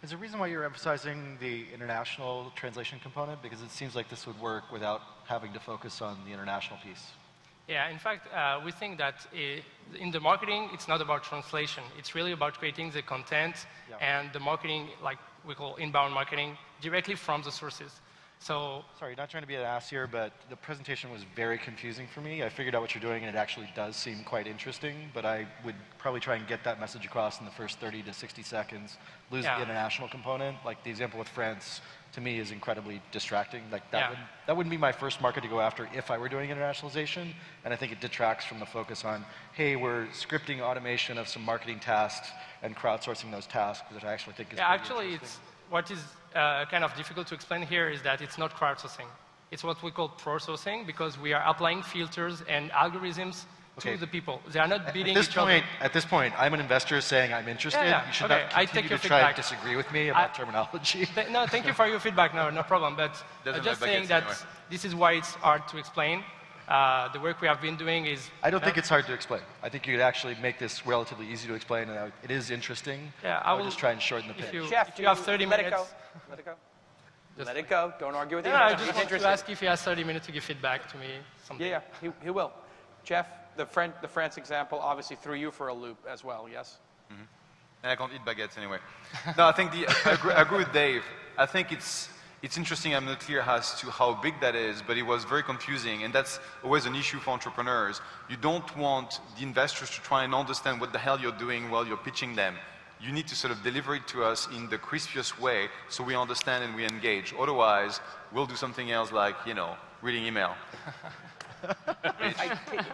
Is there a reason why you're emphasizing the international translation component? Because it seems like this would work without having to focus on the international piece. Yeah, in fact, we think that in the marketing, it's not about translation. It's really about creating the content and the marketing, like we call inbound marketing, directly from the sources. So, sorry, not trying to be an ass here, but the presentation was very confusing for me. I figured out what you're doing, and it actually does seem quite interesting, but I would probably try and get that message across in the first 30 to 60 seconds, lose the international component. Like the example with France, to me, is incredibly distracting. Like that wouldn't be my first market to go after if I were doing internationalization, and I think it detracts from the focus on, hey, we're scripting automation of some marketing tasks and crowdsourcing those tasks, which I actually think is actually, what is kind of difficult to explain here is that it's not crowdsourcing. It's what we call pro-sourcing, because we are applying filters and algorithms to the people. They are not beating each other. At this point, I'm an investor saying I'm interested. You should not continue to try and disagree with me about terminology. No, thank you for your feedback. No problem. But just saying that this is why it's hard to explain. The work we have been doing is... I don't think it's hard to explain. I think you could actually make this relatively easy to explain, and it is interesting. Yeah, I will just try and shorten the pitch. Chef, if you have 30 minutes... Let it go. Let it go. Don't argue with him. I just want to ask if he has 30 minutes to give feedback to me. Yeah, he will. Jeff, the France example obviously threw you for a loop as well, yes? And I can't eat baguettes anyway. No, I think I agree with Dave. I think it's interesting. I'm not clear as to how big that is, but it was very confusing, and that's always an issue for entrepreneurs. You don't want the investors to try and understand what the hell you're doing while you're pitching them. You need to sort of deliver it to us in the crispiest way so we understand and we engage. Otherwise, we'll do something else like, you know, reading email.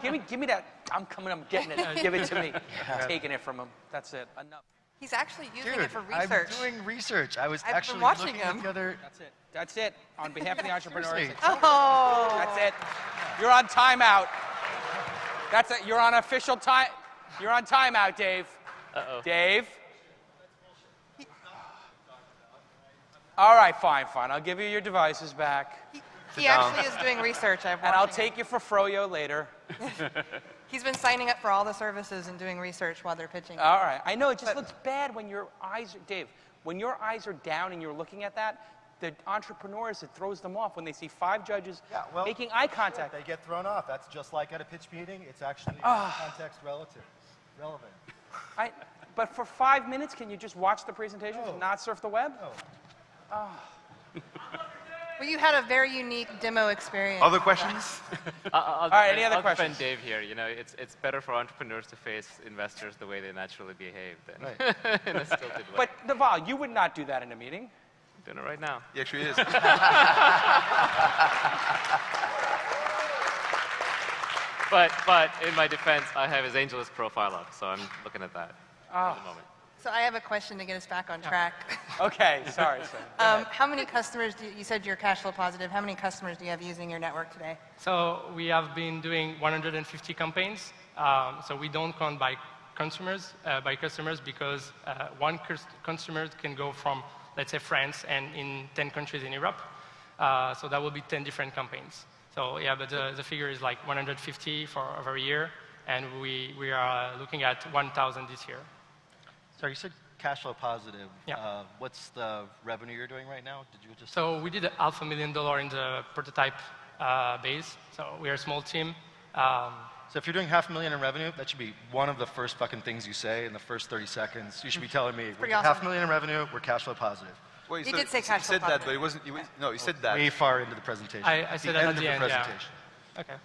Give me that. I'm getting it. Give it to me. I'm taking it from him. That's it. Enough. He's actually using Dude, it for research. I'm doing research. I was I've actually been watching looking him. at the other... That's it. On behalf of the entrepreneurs. Seriously. Oh. That's it. You're on timeout. That's it. You're on official time. You're on timeout, Dave. Uh-oh. Dave. All right, fine. I'll give you your devices back. He actually is doing research. And I'll take you for Froyo later. He's been signing up for all the services and doing research while they're pitching. All right. I know it just looks bad when your eyes, Dave, when your eyes are down and you're looking at that, the entrepreneurs, it throws them off when they see 5 judges making eye contact. They get thrown off. That's just like at a pitch meeting. It's actually context relevant. But for 5 minutes, can you just watch the presentations and not surf the web? No. Well, you had a very unique demo experience. Other questions? All right, any other questions? I'll defend Dave here. You know, it's better for entrepreneurs to face investors the way they naturally behave than in a stilted way. But Naval, you would not do that in a meeting. I'm doing it right now. He actually is. But in my defense, I have his AngelList profile up, so I'm looking at that at the moment. So I have a question to get us back on track. Okay, sorry. How many customers you said you're cash flow positive. How many customers do you have using your network today? So we have been doing 150 campaigns. So we don't count by customers because one customer can go from, let's say, France and in 10 countries in Europe. So that will be 10 different campaigns. So yeah, but the figure is like 150 for over a year, and we are looking at 1,000 this year. So you said cash flow positive. Yeah. What's the revenue you're doing right now? Did you just? So we did $500,000 in the prototype base. So we're a small team. So if you're doing $500,000 in revenue, that should be one of the first fucking things you say in the first 30 seconds. You should be telling me, we're awesome. $500,000 in revenue, we're cash flow positive. Well, He did say cash flow He said that, positive. but it wasn't. No, he said that. Way far into the presentation. I said that at the end, presentation. yeah. Okay.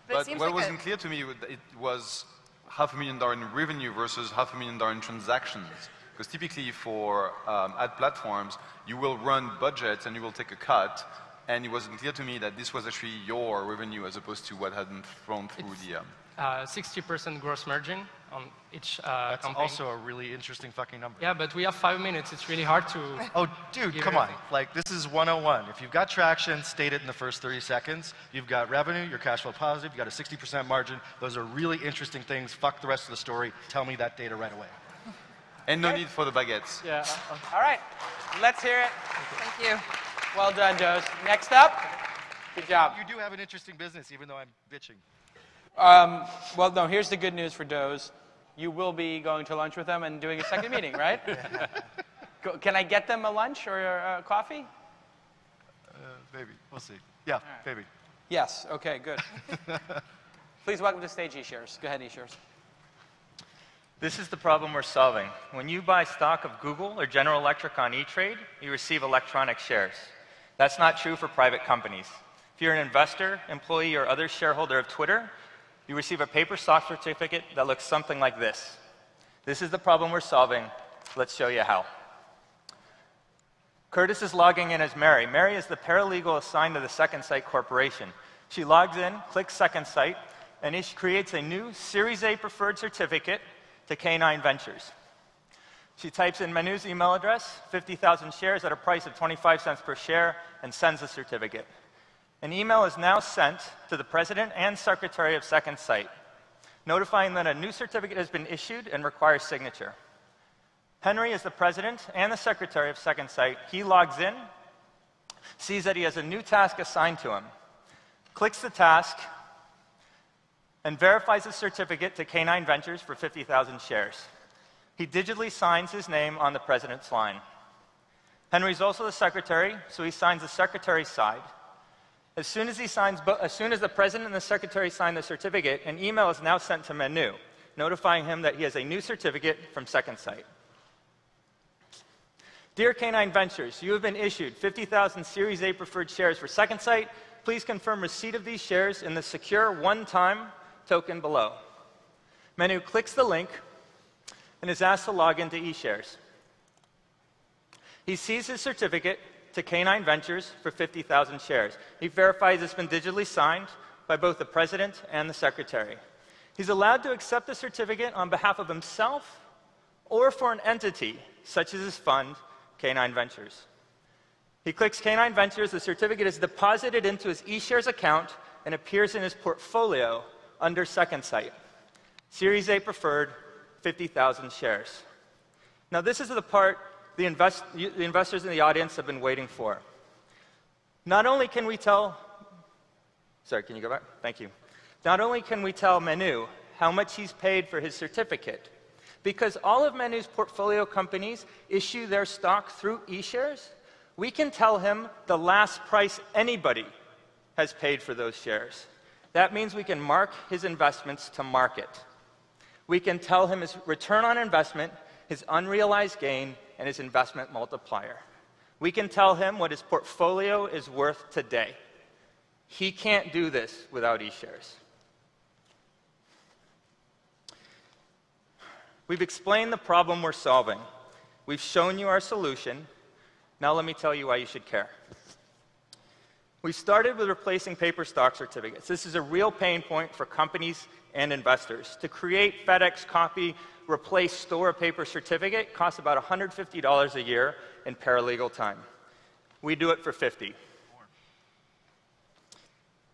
But it But seems what like wasn't clear to me, it was $500,000 in revenue versus $500,000 in transactions. Because typically for ad platforms, you will run budgets and you will take a cut. And it wasn't clear to me that this was actually your revenue as opposed to what had been thrown through the... 60% gross margin on each That's campaign. also a really interesting fucking number. Yeah, but we have 5 minutes. It's really hard to... Oh, dude, come on. Like, this is 101. If you've got traction, state it in the first 30 seconds. You've got revenue, you're cash flow positive, you've got a 60% margin. Those are really interesting things. Fuck the rest of the story. Tell me that data right away. And no need for the baguettes. Yeah. All right, let's hear it. Thank you. Well done, Doze. Next up, good job. You do have an interesting business, even though I'm bitching. Well, no, here's the good news for Doze. You will be going to lunch with them and doing a second meeting, right? Can I get them a lunch or a coffee? Maybe. We'll see. Yeah, maybe. Yes, okay, good. Please welcome to the stage eShares. Go ahead, eShares. This is the problem we're solving. When you buy stock of Google or General Electric on E-Trade, you receive electronic shares. That's not true for private companies. If you're an investor, employee, or other shareholder of Twitter, you receive a paper stock certificate that looks something like this. This is the problem we're solving. Let's show you how. Curtis is logging in as Mary. Mary is the paralegal assigned to the Second Sight Corporation. She logs in, clicks Second Sight, and it creates a new Series A preferred certificate to K9 Ventures. She types in Manu's email address, 50,000 shares at a price of 25 cents per share, and sends the certificate. An email is now sent to the president and secretary of Second Sight, notifying that a new certificate has been issued and requires signature. Henry is the president and the secretary of Second Sight. He logs in, sees that he has a new task assigned to him, clicks the task, and verifies the certificate to K9 Ventures for 50,000 shares. He digitally signs his name on the president's line. Henry's also the secretary, so he signs the secretary's side. As soon as the president and the secretary sign the certificate, an email is now sent to Manu, notifying him that he has a new certificate from Second Sight. Dear K9 Ventures, you have been issued 50,000 Series A preferred shares for Second Sight. Please confirm receipt of these shares in the secure one-time token below. Manu clicks the link and is asked to log into eShares. He sees his certificate to K9 Ventures for 50,000 shares. He verifies it's been digitally signed by both the president and the secretary. He's allowed to accept the certificate on behalf of himself or for an entity, such as his fund, K9 Ventures. He clicks K9 Ventures, the certificate is deposited into his eShares account and appears in his portfolio under Second Sight. Series A preferred, 50,000 shares. Now this is the part the investors in the audience have been waiting for. Not only can we tell, sorry, can you go back? Thank you. Not only can we tell Manu how much he's paid for his certificate, because all of Manu's portfolio companies issue their stock through eShares, we can tell him the last price anybody has paid for those shares. That means we can mark his investments to market. We can tell him his return on investment, his unrealized gain, and his investment multiplier. We can tell him what his portfolio is worth today. He can't do this without eShares. We've explained the problem we're solving. We've shown you our solution. Now let me tell you why you should care. We started with replacing paper stock certificates. This is a real pain point for companies and investors. To create, FedEx, copy, replace, store a paper certificate costs about $150 a year in paralegal time. We do it for $50.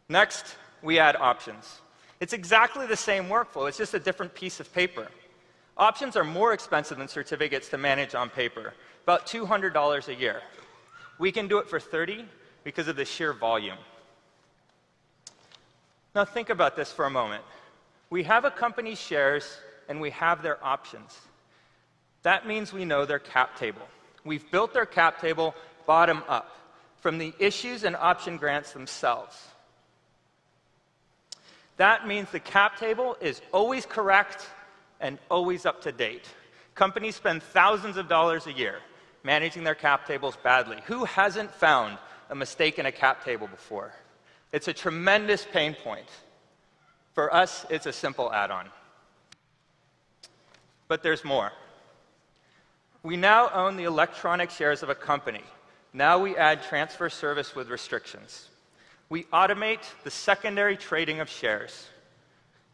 Next, we add options. It's exactly the same workflow, it's just a different piece of paper. Options are more expensive than certificates to manage on paper, about $200 a year. We can do it for $30 because of the sheer volume. Now think about this for a moment. We have a company's shares and we have their options. That means we know their cap table. We've built their cap table bottom up from the issues and option grants themselves. That means the cap table is always correct and always up to date. Companies spend thousands of dollars a year managing their cap tables badly. Who hasn't found a mistake in a cap table before? It's a tremendous pain point. For us, it's a simple add-on. But there's more. We now own the electronic shares of a company. Now we add transfer service with restrictions. We automate the secondary trading of shares.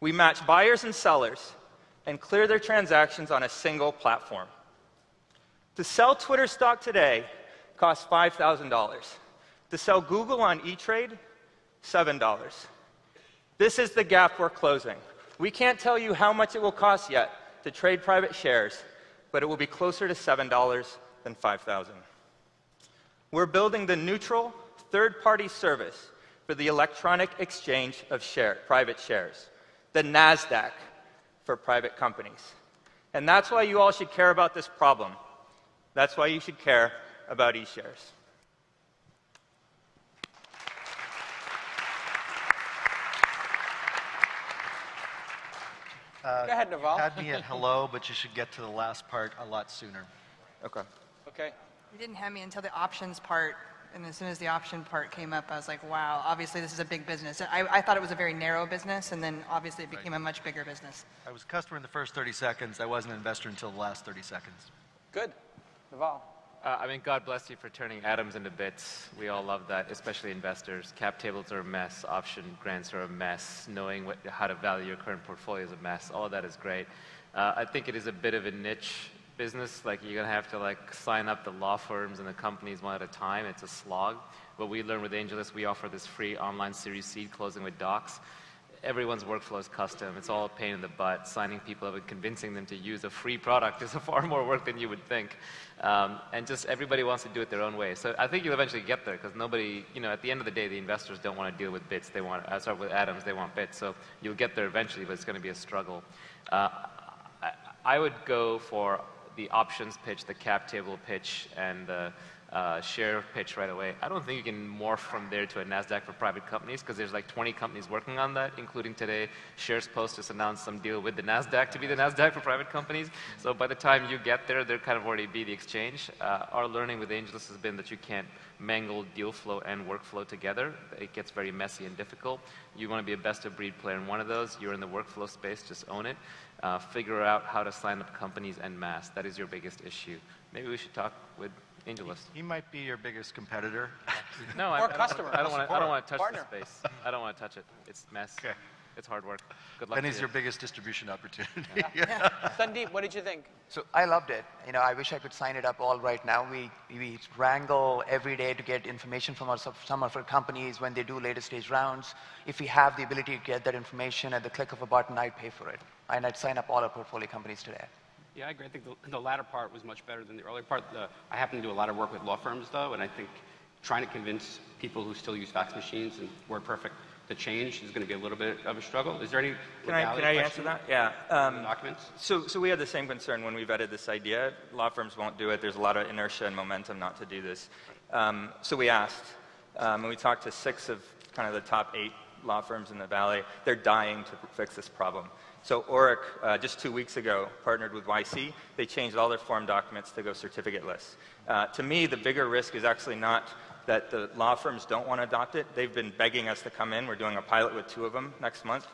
We match buyers and sellers and clear their transactions on a single platform. To sell Twitter stock today costs $5,000. To sell Google on E-Trade, $7. This is the gap we're closing. We can't tell you how much it will cost yet to trade private shares, but it will be closer to $7 than $5,000. We're building the neutral third-party service for the electronic exchange of private shares, the NASDAQ for private companies. And that's why you all should care about this problem. That's why you should care about eShares. Go ahead, Naval. You had me at hello, but you should get to the last part a lot sooner. Okay. Okay. You didn't have me until the options part, and as soon as the option part came up, I was like, wow, obviously this is a big business. I thought it was a very narrow business, and then obviously it became a much bigger business. I was a customer in the first 30 seconds. I wasn't an investor until the last 30 seconds. Good. Naval. I mean, God bless you for turning atoms into bits. We all love that, especially investors. Cap tables are a mess. Option grants are a mess. Knowing how to value your current portfolio is a mess. All of that is great. I think it is a bit of a niche business. Like, you're going to have to sign up the law firms and the companies one at a time. It's a slog. What we learned with AngelList, we offer this free online Series C closing with docs. Everyone's workflow is custom. It's all a pain in the butt. Signing people up and convincing them to use a free product is far more work than you would think. And just everybody wants to do it their own way. So I think you'll eventually get there because nobody, at the end of the day, the investors don't want to deal with bits. They want, with atoms, they want bits. So you'll get there eventually, but it's going to be a struggle. I would go for the options pitch, the cap table pitch, and the share pitch right away. I don't think you can morph from there to a NASDAQ for private companies because there's like 20 companies working on that, including today, Shares Post just announced some deal with the NASDAQ to be the NASDAQ for private companies. So by the time you get there, they're kind of already be the exchange. Our learning with AngelList has been that you can't mangle deal flow and workflow together. It gets very messy and difficult. You want to be a best-of-breed player in one of those. You're in the workflow space, just own it. Figure out how to sign up companies en masse. That is your biggest issue. Maybe we should talk with AngelList. He might be your biggest competitor. No, or customer. I don't want to touch Partner. the space. I don't want to touch it. It's mess. Okay. It's hard work. Good luck. Then to he's you. your biggest distribution opportunity. Yeah. Sundeep, what did you think? So I loved it. You know, I wish I could sign it up all right now. We wrangle every day to get information from some of our companies when they do later stage rounds. If we have the ability to get that information at the click of a button, I'd pay for it. And I'd sign up all our portfolio companies today. Yeah, I agree. I think the latter part was much better than the earlier part. I happen to do a lot of work with law firms, though, and I think trying to convince people who still use fax machines and WordPerfect to change is going to be a little bit of a struggle. Is there any Can I answer that? Yeah. Documents? So we had the same concern when we vetted this idea. Law firms won't do it. There's a lot of inertia and momentum not to do this. So we asked, and we talked to 6 of kind of the top 8 law firms in the Valley. They're dying to fix this problem. So Oric, just 2 weeks ago, partnered with YC. They changed all their form documents to go certificateless. To me, the bigger risk is actually not that the law firms don't want to adopt it. They've been begging us to come in. We're doing a pilot with 2 of them next month.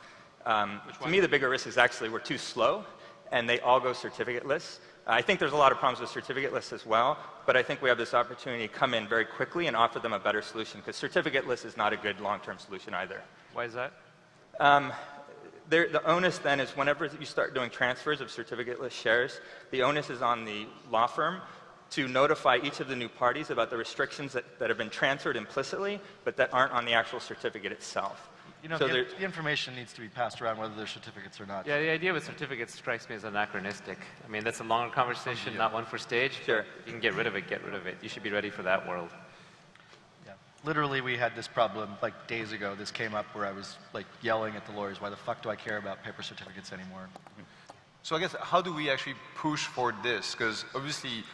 To me, the bigger risk is actually we're too slow, and they all go certificateless. I think there's a lot of problems with certificateless as well, but I think we have this opportunity to come in very quickly and offer them a better solution, because certificateless is not a good long-term solution either. Why is that? The onus then is whenever you start doing transfers of certificateless shares, the onus is on the law firm to notify each of the new parties about the restrictions that have been transferred implicitly, but that aren't on the actual certificate itself. You know, So the information needs to be passed around whether they're certificates or not. Yeah, the idea with certificates strikes me as anachronistic. I mean, that's a longer conversation, not one for stage. Sure. You can get rid of it, get rid of it. You should be ready for that world. Yeah. Literally, we had this problem like days ago. This came up where I was like yelling at the lawyers, why the fuck do I care about paper certificates anymore? So I guess, how do we actually push for this? Because obviously,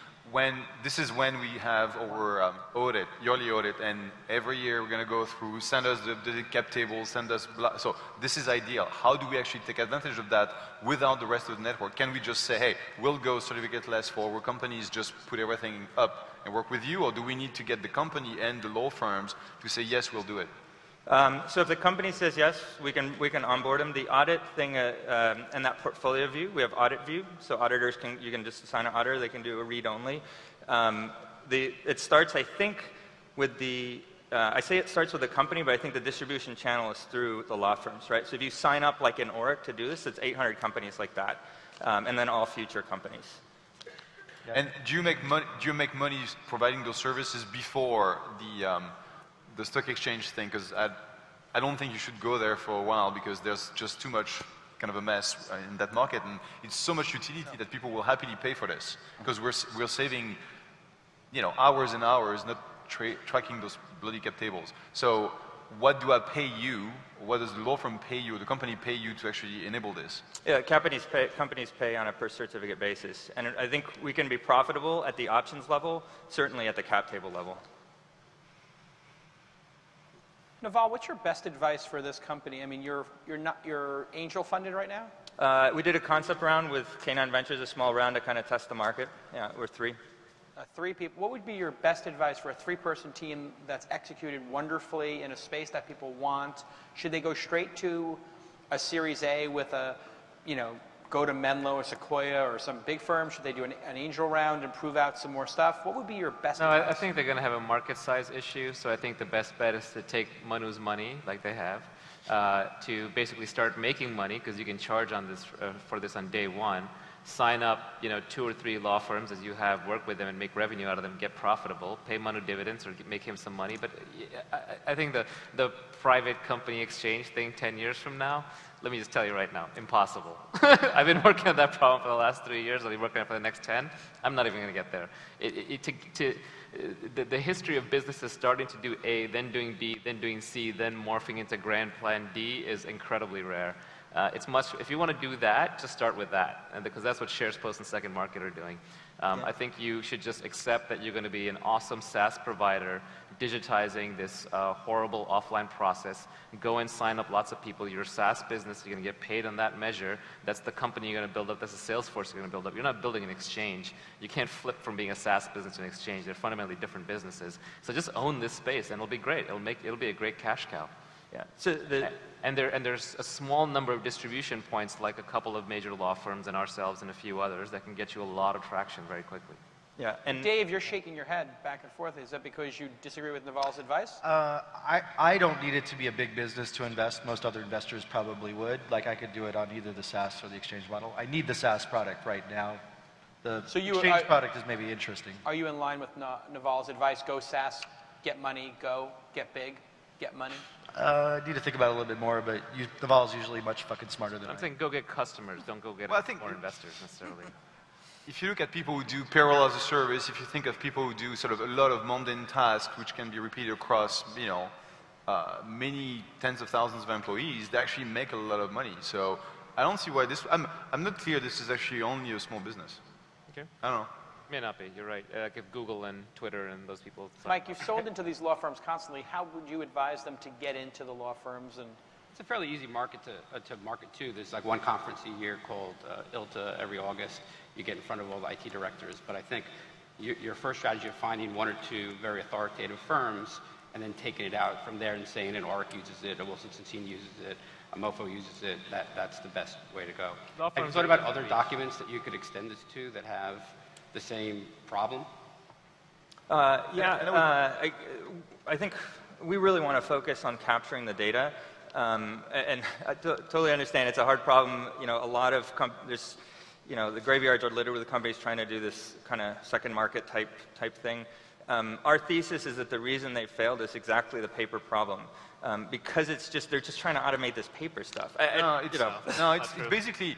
this is when we have our audit, yearly audit, and every year we're going to go through, send us the cap table, send us blah. So this is ideal. How do we actually take advantage of that without the rest of the network? Can we just say, hey, we'll go certificate-less for our companies, just put everything up and work with you? Or do we need to get the company and the law firms to say, yes, we'll do it? So if the company says yes, we can onboard them. The audit thing and that portfolio view, we have audit view. So auditors you can just assign an auditor. They can do a read only. It starts, I think, with I say it starts with the company, but I think the distribution channel is through the law firms, right? So if you sign up like in Oric to do this, it's 800 companies like that, and then all future companies. Yeah. And do you make money providing those services before the stock exchange thing? Because I don't think you should go there for a while, because there's just too much kind of a mess in that market, and it's so much utility that people will happily pay for this, because we're saving, hours and hours not tracking those bloody cap tables. So what do I pay you? What does the law firm pay you, or the company pay you to actually enable this? Yeah, companies pay on a per certificate basis, and I think we can be profitable at the options level, certainly at the cap table level. Naval, what's your best advice for this company? I mean, you're angel funded right now? We did a concept round with K9 Ventures, a small round to kind of test the market. Yeah, we're 3. 3 people. What would be your best advice for a 3-person team that's executed wonderfully in a space that people want? Should they go straight to a Series A with go to Menlo or Sequoia or some big firm? Should they do an angel round and prove out some more stuff? What would be your best advice? I think they're going to have a market size issue, so I think the best bet is to take Manu's money, like they have, to basically start making money, because you can charge on this for this on day one. Sign up, 2 or 3 law firms as you have, work with them and make revenue out of them, get profitable, pay Manu dividends or make him some money. But I think the private company exchange thing 10 years from now, let me just tell you right now, impossible. I've been working on that problem for the last 3 years. I'll be working on it for the next 10. I'm not even going to get there. The history of businesses starting to do A, then doing B, then doing C, then morphing into Grand Plan D is incredibly rare. If you want to do that, just start with that, and because that's what Shares Post and Second Market are doing. I think you should just accept that you're going to be an awesome SaaS provider digitizing this horrible offline process. Go and sign up lots of people. You're a SaaS business. You're going to get paid on that measure. That's the company you're going to build up. That's the sales force you're going to build up. You're not building an exchange. You can't flip from being a SaaS business to an exchange. They're fundamentally different businesses. So just own this space, and it'll be great. It'll be a great cash cow. Yeah. So and there's a small number of distribution points, like a couple of major law firms and ourselves and a few others, that can get you a lot of traction very quickly. Yeah, and Dave, you're shaking your head back and forth. Is that because you disagree with Naval's advice? I don't need it to be a big business to invest. Most other investors probably would. Like I could do it on either the SaaS or the exchange model. I need the SaaS product right now. The exchange product is maybe interesting. Are you in line with Naval's advice? Go SaaS, get money, go, get big, get money? I need to think about it a little bit more, but Naval's usually much fucking smarter than I am. I'm saying go get customers, don't go get more investors necessarily. If you look at people who do payroll as a service, if you think of people who do sort of a lot of mundane tasks which can be repeated across, many tens of thousands of employees, they actually make a lot of money. So I don't see why this. I'm not clear this is actually only a small business. Okay. I don't know. May not be. You're right. Like if Google and Twitter and those people. Mike, you've sold into these law firms constantly. How would you advise them to get into the law firms? And it's a fairly easy market to market to. There's like one conference a year called ILTA every August. You get in front of all the IT directors. But I think your first strategy of finding one or two very authoritative firms and then taking it out from there and saying an ARC uses it, a Wilson Sonsini uses it, a MoFo uses it, that's the best way to go. Have you thought about other documents that you could extend this to that have the same problem? I think we really want to focus on capturing the data. And I totally understand it's a hard problem. A lot of there's, the graveyards are littered with companies trying to do this kind of second market type thing. Our thesis is that the reason they failed is exactly the paper problem, because they're just trying to automate this paper stuff. It's basically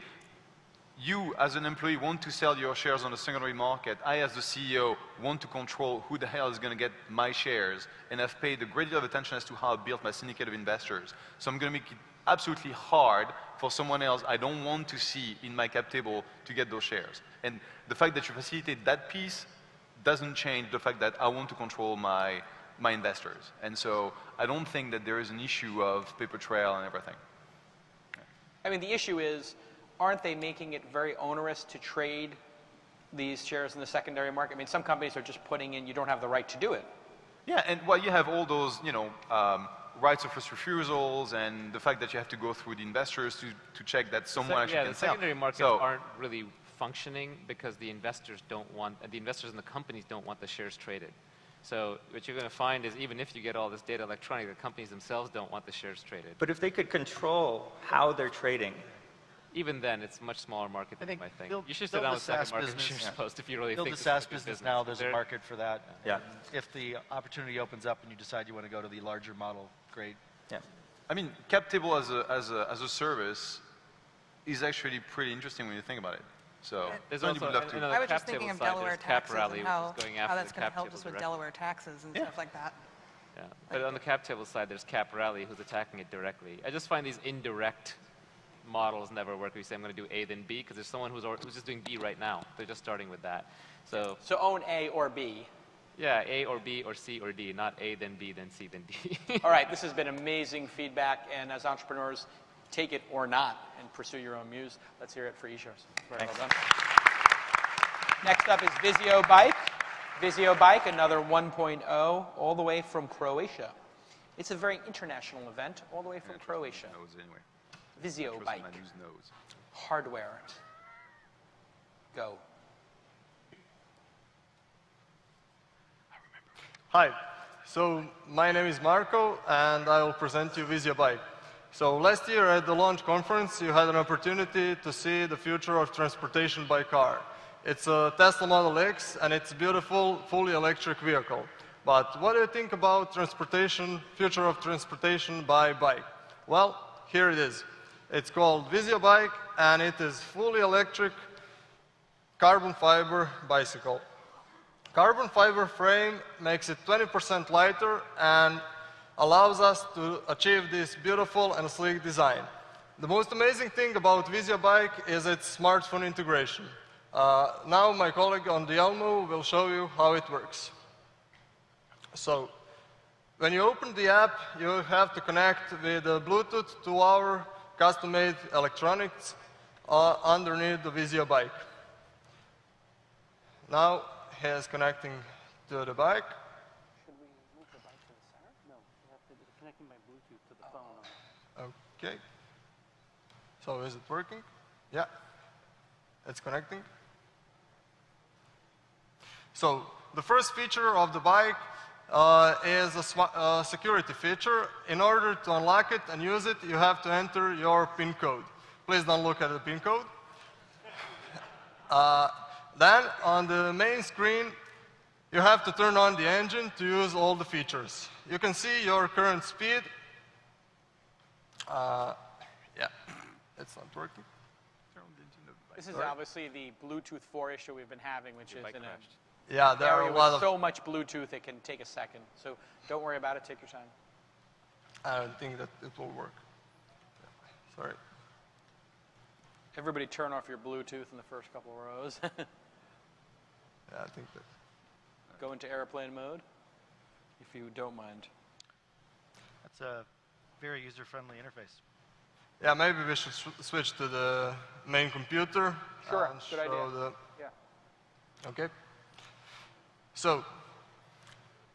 you as an employee want to sell your shares on the secondary market. I as the CEO want to control who the hell is going to get my shares, and I've paid a great deal of attention as to how I built my syndicate of investors. So I'm going to make it absolutely hard for someone else I don't want to see in my cap table to get those shares. And the fact that you facilitate that piece doesn't change the fact that I want to control my investors. And so I don't think that there is an issue of paper trail and everything. I mean, the issue is, aren't they making it very onerous to trade these shares in the secondary market? I mean, some companies are just putting in, you don't have the right to do it. Yeah, and you have all those, rights of first refusals and the fact that you have to go through the investors to check that someone actually can sell. The secondary markets aren't really functioning because the investors in the companies don't want the shares traded. So what you're going to find is even if you get all this data electronic, the companies themselves don't want the shares traded. But if they could control how they're trading, even then, it's a much smaller market than you might think. You should sit down with second market shares post if you really think the SaaS business now, there's a market for that. Yeah. If the opportunity opens up and you decide you want to go to the larger model, great. Yeah. I mean, cap table as a service is actually pretty interesting when you think about it. So there's also, I was just thinking of Delaware taxes and how that's going to help us with Delaware taxes and stuff like that. Yeah, but on the cap table side, there's Cap Rally who's attacking it directly. I just find these indirect models never work. We say I'm going to do A then B because there's someone who's just doing B right now. They're just starting with that. So own A or B. Yeah, A or B or C or D, not A then B then C then D. All right, this has been amazing feedback, and as entrepreneurs, take it or not and pursue your own muse. Let's hear it for eShares. Very well done. Next up is Visiobike. Visiobike, another 1.0, all the way from Croatia. It's a very international event, all the way from Croatia. Visiobike. Hardware. Go. Hi. So my name is Marco, and I will present you Visiobike. So last year at the launch conference, you had an opportunity to see the future of transportation by car. It's a Tesla Model X, and it's a beautiful, fully electric vehicle. But what do you think about future of transportation by bike? Well, here it is. It's called Visiobike, and it is fully electric carbon fiber bicycle. Carbon fiber frame makes it 20% lighter and allows us to achieve this beautiful and sleek design. The most amazing thing about Visiobike is its smartphone integration. Now my colleague on the Elmo will show you how it works. So, when you open the app, you have to connect with Bluetooth to our custom-made electronics underneath the Visiobike. Now, he is connecting to the bike. Should we move the bike to the center? No, we have to be connecting by Bluetooth to the phone. Okay. So is it working? Yeah. It's connecting. So the first feature of the bike is a security feature. In order to unlock it and use it, you have to enter your PIN code. Please don't look at the PIN code. Then, on the main screen, you have to turn on the engine to use all the features. You can see your current speed. Yeah, it's not working. This is obviously the Bluetooth 4 issue we've been having, which is in Yeah, there are a lot of so much Bluetooth it can take a second. So don't worry about it. Take your time. I don't think that it will work. Sorry. Everybody turn off your Bluetooth in the first couple of rows. Yeah, I think that. Go into airplane mode, if you don't mind. That's a very user-friendly interface. Yeah, maybe we should switch to the main computer. Sure, good idea. Yeah. Okay. So,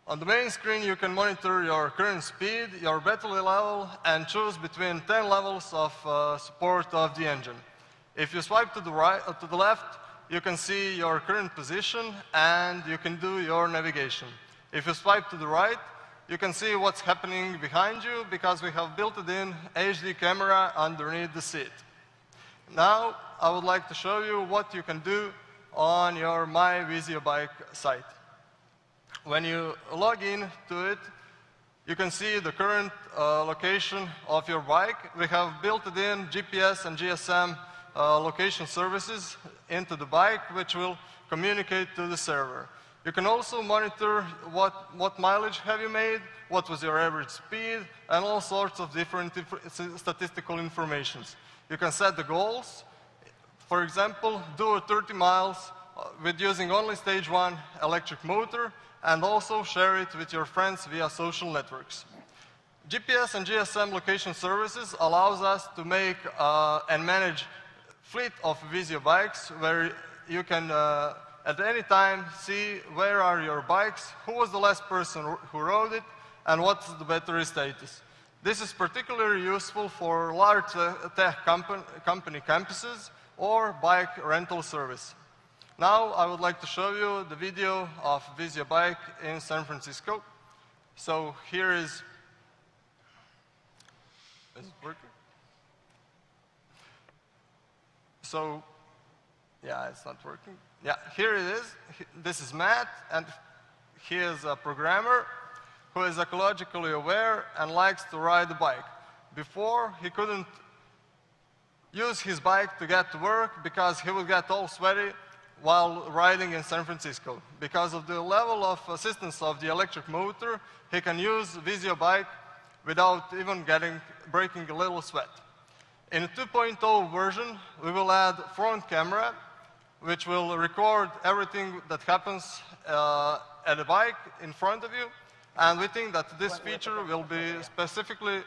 on the main screen, you can monitor your current speed, your battery level, and choose between 10 levels of support of the engine. If you swipe to the right, to the left, you can see your current position and you can do your navigation. If you swipe to the right, you can see what's happening behind you because we have built it in HD camera underneath the seat. Now, I would like to show you what you can do on your My Visiobike site. When you log in to it, you can see the current location of your bike. We have built it in GPS and GSM location services into the bike, which will communicate to the server. You can also monitor what mileage have you made, what was your average speed, and all sorts of different statistical informations. You can set the goals. For example, do 30 miles with using only stage 1 electric motor, and also share it with your friends via social networks. GPS and GSM location services allows us to make and manage fleet of Visiobikes where you can at any time see where are your bikes, who was the last person who rode it, and what's the battery status. This is particularly useful for large tech company campuses or bike rental service. Now I would like to show you the video of Visiobike in San Francisco. So here is it working? So, yeah, it's not working. Yeah, here it is. This is Matt, and he is a programmer who is ecologically aware and likes to ride a bike. Before, he couldn't use his bike to get to work because he would get all sweaty while riding in San Francisco. Because of the level of assistance of the electric motor, he can use Visiobike without even breaking a little sweat. In a 2.0 version, we will add front camera, which will record everything that happens at the bike in front of you. And we think that this feature will be specifically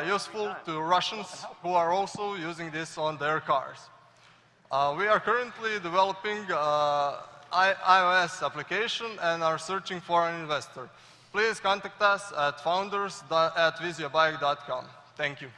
useful to Russians who are also using this on their cars. We are currently developing iOS application and are searching for an investor. Please contact us at founders@visiobike.com. Thank you.